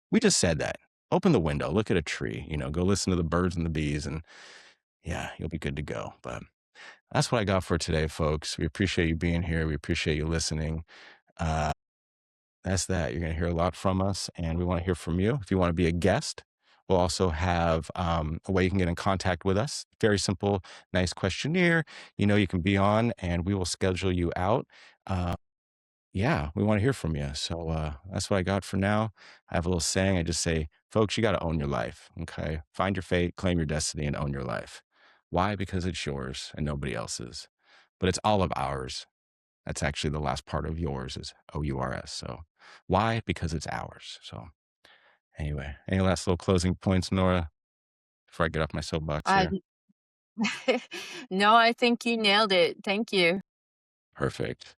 We just said that. Open the window, look at a tree, go listen to the birds and the bees, and yeah, you'll be good to go. But that's what I got for today, folks. We appreciate you being here. We appreciate you listening. That's that. You're going to hear a lot from us, and we want to hear from you. If you want to be a guest, we'll also have a way you can get in contact with us. Very simple, nice questionnaire. You can be on, and we will schedule you out. Yeah, we want to hear from you. So that's what I got for now. I have a little saying. I just say, folks, you got to own your life. Okay. Find your fate, claim your destiny, and own your life. Why? Because it's yours and nobody else's. But it's all of ours. That's actually the last part of yours is OURS. So why? Because it's ours. So anyway, any last little closing points, Nora, before I get off my soapbox Uh, here? no, I think you nailed it. Thank you. Perfect.